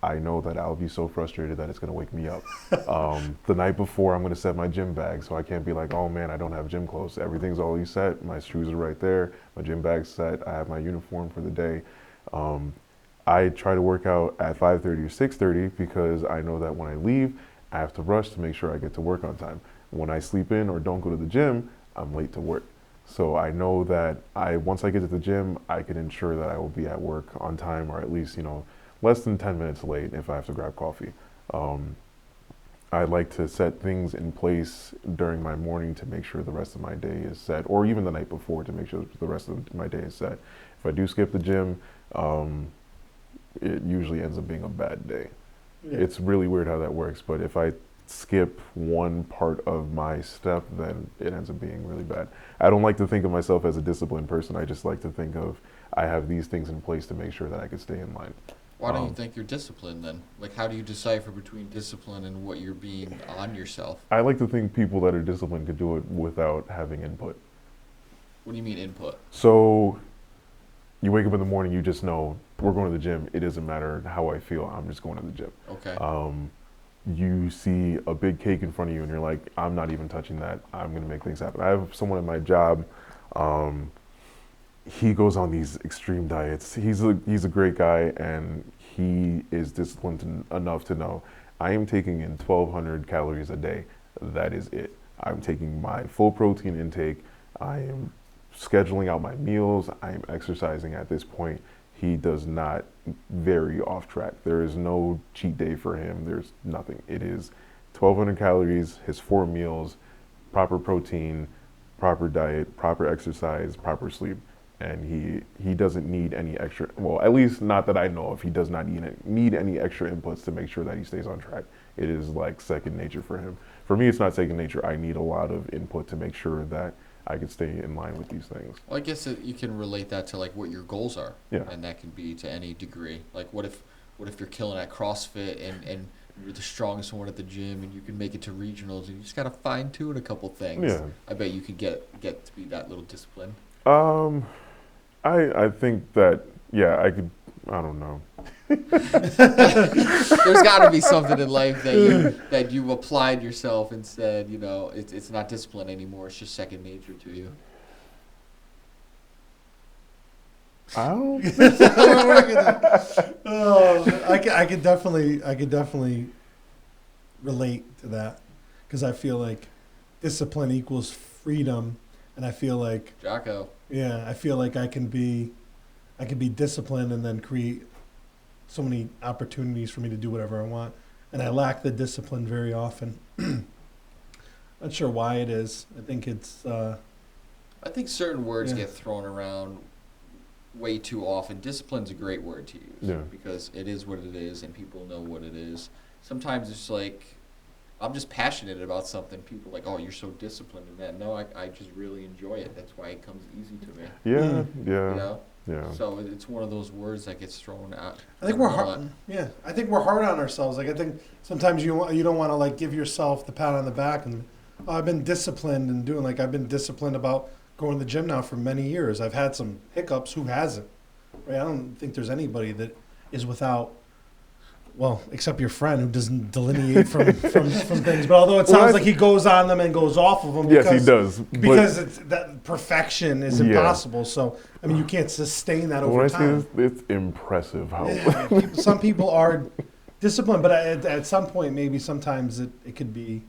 I know that I'll be so frustrated that it's going to wake me up. The night before, I'm going to set my gym bag, so I can't be like, oh man, I don't have gym clothes. Everything's already set. My shoes are right there. My gym bag's set. I have my uniform for the day. I try to work out at 5:30 or 6:30 because I know that when I leave, I have to rush to make sure I get to work on time. When I sleep in or don't go to the gym, I'm late to work. So I know that once I get to the gym, I can ensure that I will be at work on time, or at least, less than 10 minutes late if I have to grab coffee. I like to set things in place during my morning to make sure the rest of my day is set, or even the night before to make sure the rest of my day is set. If I do skip the gym, it usually ends up being a bad day. Yeah. It's really weird how that works, but if I skip one part of my step, then it ends up being really bad. I don't like to think of myself as a disciplined person. I just like to think of I have these things in place to make sure that I can stay in line. Why don't you think you're disciplined then? Like, how do you decipher between discipline and what you're being on yourself? I like to think people that are disciplined could do it without having input. What do you mean input? So you wake up in the morning, you just know we're going to the gym. It doesn't matter how I feel. I'm just going to the gym. Okay. You see a big cake in front of you and you're like, I'm not even touching that. I'm going to make things happen. I have someone at my job. He goes on these extreme diets. He's a great guy, and he is disciplined enough to know I am taking in 1,200 calories a day. That is it. I'm taking my full protein intake. I am scheduling out my meals. I am exercising at this point. He does not vary off track. There is no cheat day for him. There's nothing. It is 1,200 calories, his 4 meals, proper protein, proper diet, proper exercise, proper sleep. And he doesn't need any extra, well, at least not that I know of. He does not need any extra inputs to make sure that he stays on track. It is like second nature for him. For me, it's not second nature. I need a lot of input to make sure that I can stay in line with these things. Well, I guess you can relate that to like what your goals are. Yeah. And that can be to any degree. Like what if you're killing at CrossFit and you're the strongest one at the gym and you can make it to regionals and you just got to fine tune a couple things. Yeah. I bet you could get to be that little disciplined. I think that, yeah, I could, I don't know. There's got to be something in life that you applied yourself and said, it's not discipline anymore. It's just second nature to you. I don't. I could definitely relate to that because I feel like discipline equals freedom, and I feel like Jocko. Yeah, I feel like I can be disciplined and then create so many opportunities for me to do whatever I want, and I lack the discipline very often. Not sure why it is. I think it's. I think certain words get thrown around way too often. Discipline's a great word to use because it is what it is, and people know what it is. Sometimes it's like, I'm just passionate about something. People are like, oh, you're so disciplined in that. No, I just really enjoy it. That's why it comes easy to me. Yeah. Yeah. So it's one of those words that gets thrown out. I think we're hard. Yeah, I think we're hard on ourselves. Like I think sometimes you don't want to like give yourself the pat on the back and I've been disciplined and doing I've been disciplined about going to the gym now for many years. I've had some hiccups. Who hasn't? Right? I don't think there's anybody that is without. Well, except your friend who doesn't delineate from things. But although it sounds like he goes on them and goes off of them. Yes, he does. Because it's that perfection is impossible. So, I mean, you can't sustain that over time. It's impressive how... some people are discipline, but at some point, maybe sometimes it could be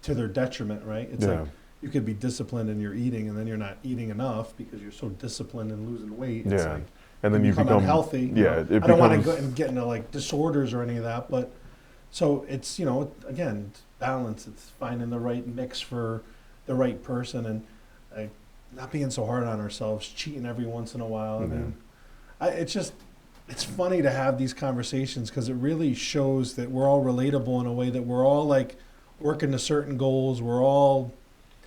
to their detriment, right? It's like you could be disciplined in your eating, and then you're not eating enough because you're so disciplined in losing weight. It's like and then you become unhealthy. Yeah, I don't want to go and get into like disorders or any of that, but so it's again, it's balance. It's finding the right mix for the right person, and not being so hard on ourselves, cheating every once in a while. I mean, it's funny to have these conversations because it really shows that we're all relatable in a way that we're all like working to certain goals. We're all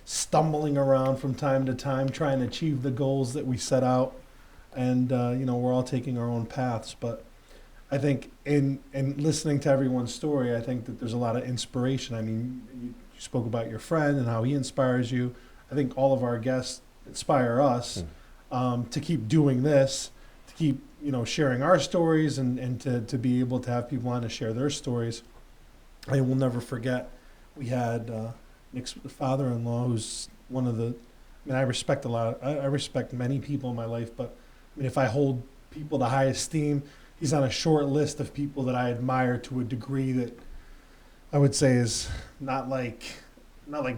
stumbling around from time to time trying to achieve the goals that we set out, and we're all taking our own paths. But I think in listening to everyone's story, I think that there's a lot of inspiration. I mean, you spoke about your friend and how he inspires you. I think all of our guests inspire us to keep doing this, to keep sharing our stories, and to be able to have people on to share their stories. I will never forget, we had Nick's father-in-law, who's one of the, I mean, I respect a lot. I respect many people in my life, but I mean, if I hold people to high esteem, he's on a short list of people that I admire to a degree that I would say is not like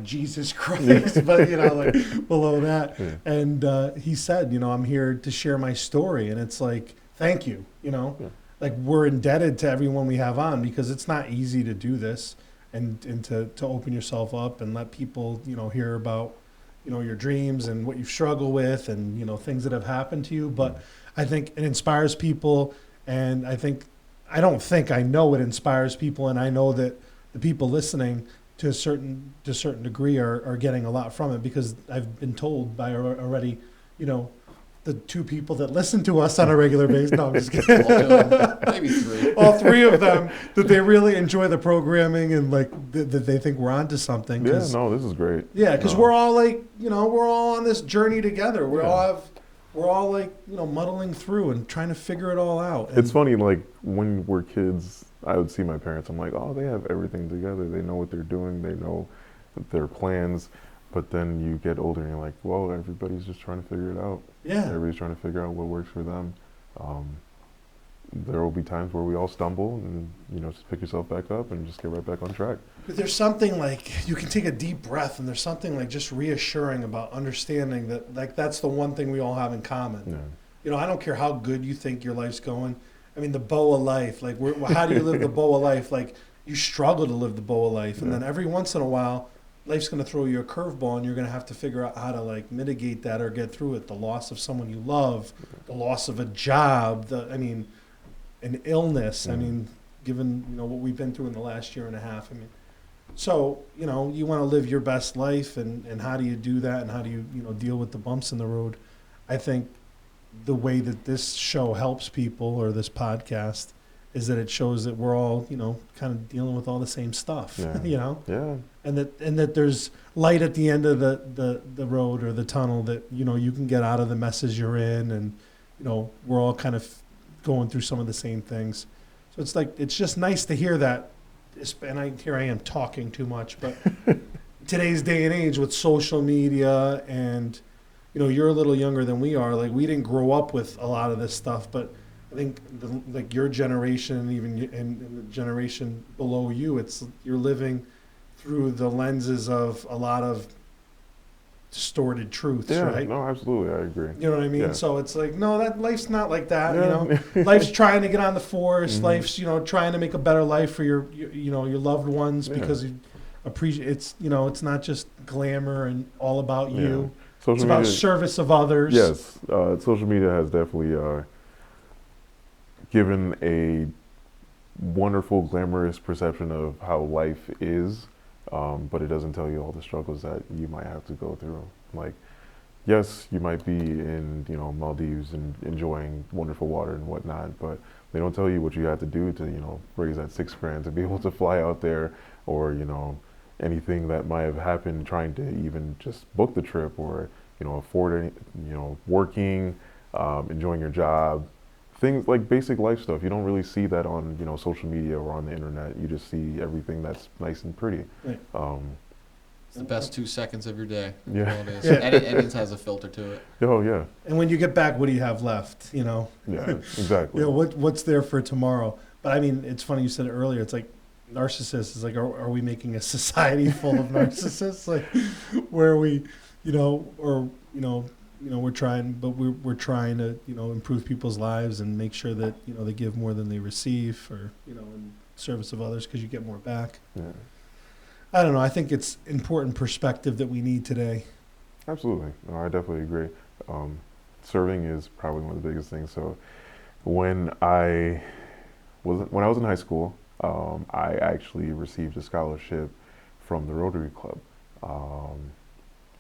Jesus Christ, but like below that. Yeah. And he said, I'm here to share my story, and it's like, thank you. Like we're indebted to everyone we have on because it's not easy to do this and to open yourself up and let people hear about your dreams and what you struggle with and things that have happened to you. But I think it inspires people, and I know it inspires people, and I know that the people listening to a certain degree are getting a lot from it, because I've been told by already, the two people that listen to us on a regular basis. No, I'm just kidding. Maybe three. All three of them, that they really enjoy the programming and like that they think we're onto something. Yeah, no, this is great. Yeah, because we're all like, we're all on this journey together. We're all like, muddling through and trying to figure it all out. And it's funny, like when we're kids, I would see my parents. I'm like, oh, they have everything together. They know what they're doing. They know their plans. But then you get older and you're like, well, everybody's just trying to figure it out. Yeah. Everybody's trying to figure out what works for them. There will be times where we all stumble and, just pick yourself back up and just get right back on track. But there's something like, you can take a deep breath, and there's something like just reassuring about understanding that like that's the one thing we all have in common. Yeah. I don't care how good you think your life's going. I mean, the BOA life, like how do you live the BOA life? Like you struggle to live the BOA life. And then every once in a while, life's going to throw you a curveball, and you're going to have to figure out how to like mitigate that or get through it. The loss of someone you love, the loss of a job, an illness. I mean, given, what we've been through in the last year and a half. I mean, so, you want to live your best life, and how do you do that, and how do you, deal with the bumps in the road? I think the way that this show helps people, or this podcast, is that it shows that we're all, kind of dealing with all the same stuff, Yeah. And that there's light at the end of the road or the tunnel, that, you can get out of the messes you're in, and, we're all kind of going through some of the same things. So it's like, it's just nice to hear that. And here I am talking too much, but today's day and age with social media, and, you're a little younger than we are. Like, we didn't grow up with a lot of this stuff, but I think like your generation, and even and the generation below you, you're living through the lenses of a lot of distorted truths, right? No, absolutely, I agree. You know what I mean? Yeah. So it's like, no, that life's not like that. Life's trying to get on the force. Life's trying to make a better life for your loved ones, because you appreciate it's it's not just glamour and all about you. It's about service of others. Yes, social media has definitely given a wonderful, glamorous perception of how life is, but it doesn't tell you all the struggles that you might have to go through. Like, yes, you might be in, Maldives and enjoying wonderful water and whatnot, but they don't tell you what you have to do to, raise that $6,000 to be able to fly out there, or, anything that might have happened trying to even just book the trip, or, afford any, working, enjoying your job. Things like basic life stuff. You don't really see that on, social media or on the internet. You just see everything that's nice and pretty. Right. It's the best 2 seconds of your day. Yeah. All it is. And it has a filter to it. Oh, yeah. And when you get back, what do you have left, Yeah, exactly. What's there for tomorrow? But I mean, it's funny you said it earlier. It's like narcissists. It's like, are we making a society full of narcissists? Like, where we, we're trying, but we're trying to, improve people's lives and make sure that, they give more than they receive, or, in service of others, because you get more back. Yeah. I don't know. I think it's important perspective that we need today. Absolutely. No, I definitely agree. Serving is probably one of the biggest things. So when I was in high school, I actually received a scholarship from the Rotary Club.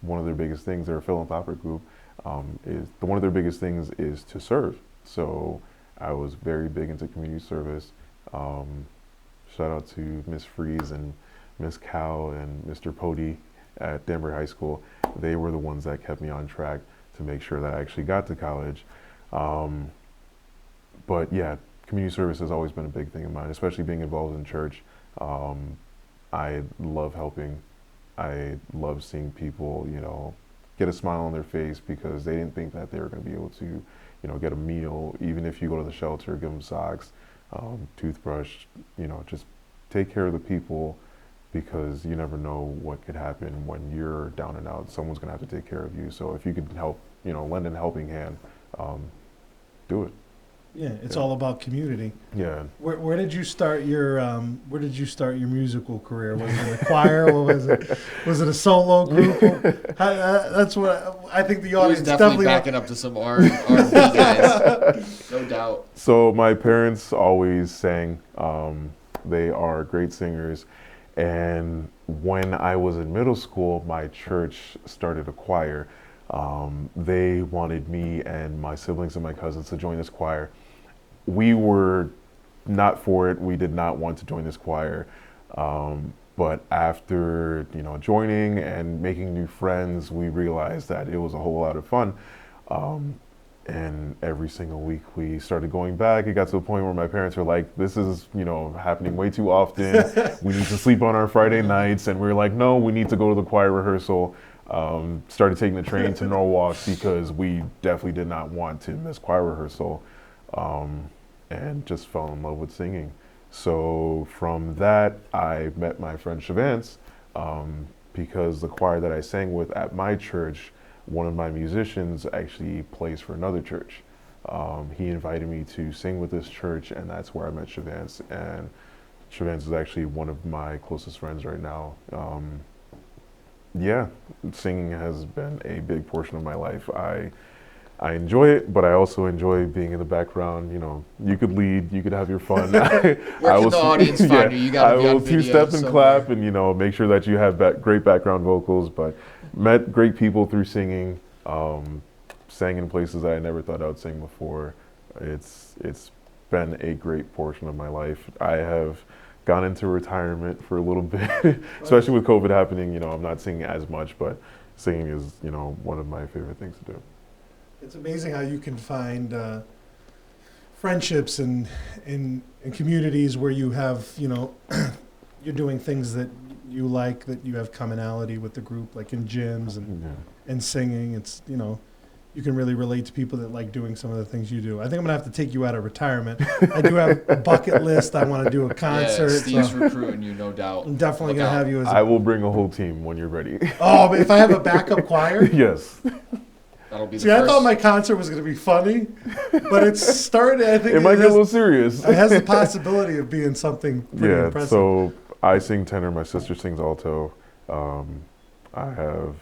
One of their biggest things, they're a philanthropic group, one of their biggest things is to serve. So I was very big into community service. Shout out to Miss Freeze and Miss Cow and Mr. Pody at Danbury High School. They were the ones that kept me on track to make sure that I actually got to college. But yeah, community service has always been a big thing of mine, especially being involved in church. I love helping. I love seeing people, get a smile on their face because they didn't think that they were going to be able to, get a meal. Even if you go to the shelter, give them socks, toothbrush, just take care of the people, because you never know what could happen when you're down and out. Someone's going to have to take care of you. So if you could help, lend a helping hand, do it. Yeah, it's all about community. Yeah. Where did you start your musical career? Was it a choir? What was it? Was it a solo group? That's what I think the audience definitely backing up to some R&B guys, no doubt. So my parents always sang. They are great singers, and when I was in middle school, my church started a choir. They wanted me and my siblings and my cousins to join this choir. We were not for it. We did not want to join this choir. But after, joining and making new friends, we realized that it was a whole lot of fun. And every single week we started going back. It got to a point where my parents were like, this is, happening way too often. We need to sleep on our Friday nights. And we were like, no, we need to go to the choir rehearsal. Started taking the train to Norwalk because we definitely did not want to miss choir rehearsal, and just fell in love with singing. So from that, I met my friend Shavance, because the choir that I sang with at my church, one of my musicians actually plays for another church. He invited me to sing with this church, and that's where I met Shavance. And Shavance is actually one of my closest friends right now. Yeah, singing has been a big portion of my life. I enjoy it, but I also enjoy being in the background. You could lead, you could have your fun. Where can the audience find you? You gotta be on video two-step and clap, and make sure that you have great background vocals. But met great people through singing. Sang in places that I never thought I would sing before. It's been a great portion of my life. I have gone into retirement for a little bit, especially with COVID happening. I'm not singing as much, but singing is, one of my favorite things to do. It's amazing how you can find friendships in communities where you have, you're doing things that you like, that you have commonality with the group, like in gyms and singing. It's, you can really relate to people that like doing some of the things you do. I think I'm going to have to take you out of retirement. I do have a bucket list. I want to do a concert. Yeah, Steve's recruiting you, no doubt. I'm definitely going to have you as I will bring a whole team when you're ready. Oh, but if I have a backup choir? Yes. That'll be the See, first. I thought my concert was going to be funny, but it's started, I think it might get a little serious. It has the possibility of being something pretty impressive. So I sing tenor. My sister sings alto. I have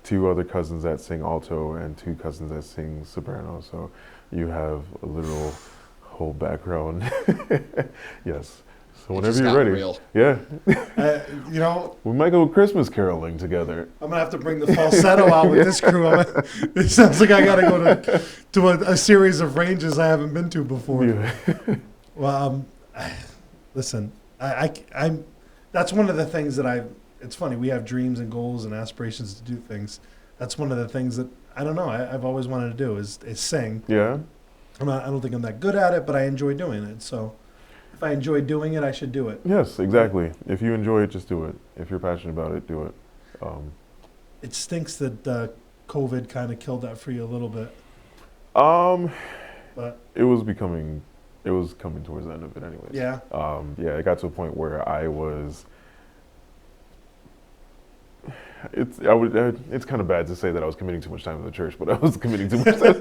2 other cousins that sing alto and 2 cousins that sing soprano. So you have a literal whole background. Yes. So whenever you're ready. Real. Yeah. We might go Christmas caroling together. I'm going to have to bring the falsetto out with this crew. It sounds like I got to go to a series of ranges I haven't been to before. Yeah. Well, listen, I'm. That's one of the things that it's funny, we have dreams and goals and aspirations to do things. That's one of the things that, I don't know, I've always wanted to do is sing. Yeah. I don't think I'm that good at it, but I enjoy doing it. So if I enjoy doing it, I should do it. Yes, exactly. If you enjoy it, just do it. If you're passionate about it, do it. It stinks that COVID kind of killed that for you a little bit. But it was becoming It was coming towards the end of it anyways. Yeah. Yeah, it got to a point where I was. It's kind of bad to say that I was committing too much time to the church, but I was committing too much time.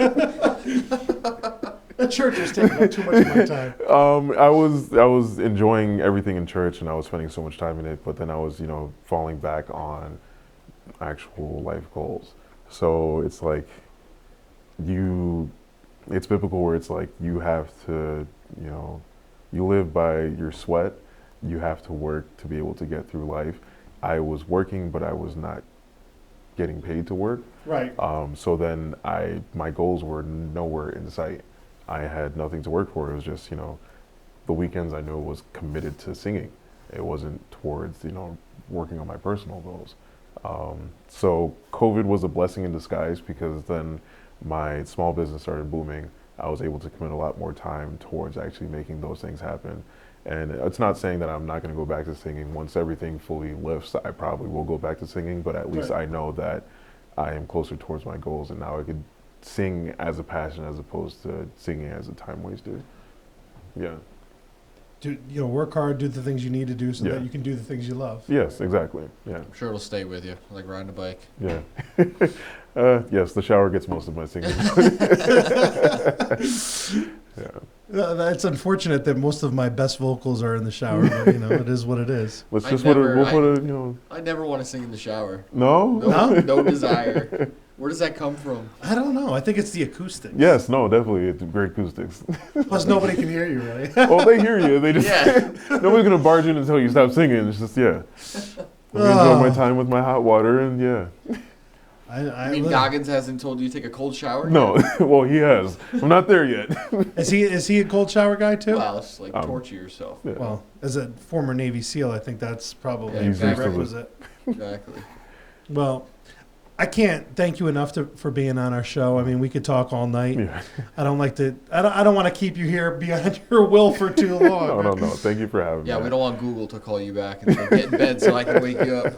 The church is taking up too much of my time. I was enjoying everything in church, and I was spending so much time in it. But then I was, falling back on actual life goals. So it's like it's biblical where it's like you have to, you live by your sweat. You have to work to be able to get through life. I was working, but I was not getting paid to work. Right. So then my goals were nowhere in sight. I had nothing to work for. It was just, the weekends I knew was committed to singing. It wasn't towards, working on my personal goals. So COVID was a blessing in disguise because then my small business started booming. I was able to commit a lot more time towards actually making those things happen. And it's not saying that I'm not going to go back to singing. Once everything fully lifts, I probably will go back to singing, but at least Right. I know that I am closer towards my goals, and now I could sing as a passion as opposed to singing as a time waster. Yeah. Work hard, do the things you need to do so Yeah. that you can do the things you love. Yes, exactly. Yeah. I'm sure it'll stay with you, like riding a bike. Yeah. Yes, the shower gets most of my singing. Yeah. It's unfortunate that most of my best vocals are in the shower, but it is what it is. Let's I just never- we'll put a. I never want to sing in the shower. No? No desire. Where does that come from? I don't know. I think it's the acoustics. Yes, no, definitely. It's great acoustics. Plus, nobody can hear you, right? Oh, they hear you. They just Yeah. nobody's gonna barge in until you stop singing. It's just Let me enjoy my time with my hot water and yeah. I mean, Goggins hasn't told you to take a cold shower? No, well he has. I'm not there yet. Is he a cold shower guy too? Well, it's like torture yourself. Yeah. Well, as a former Navy SEAL, I think that's probably Yeah, a He's used to it. prerequisite. Exactly. Well, I can't thank you enough for being on our show. I mean, we could talk all night. Yeah. I don't want to keep you here beyond your will for too long. No. Thank you for having me. Yeah, we don't want Google to call you back and say, get in bed so I can wake you up.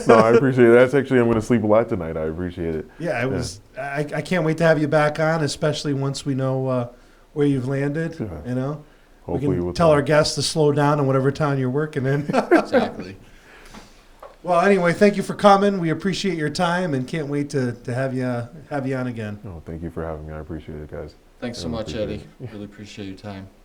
No, I appreciate it. That's actually I'm gonna sleep a lot tonight. I appreciate it. Yeah, it was. I can't wait to have you back on, especially once we know where you've landed. Yeah. We Hopefully can we'll tell our guests to slow down in whatever town you're working in. Exactly. Well, anyway, thank you for coming. We appreciate your time and can't wait to have you on again. No, thank you for having me. I appreciate it, guys. Thanks so I much, appreciate Eddie. it. Really appreciate your time.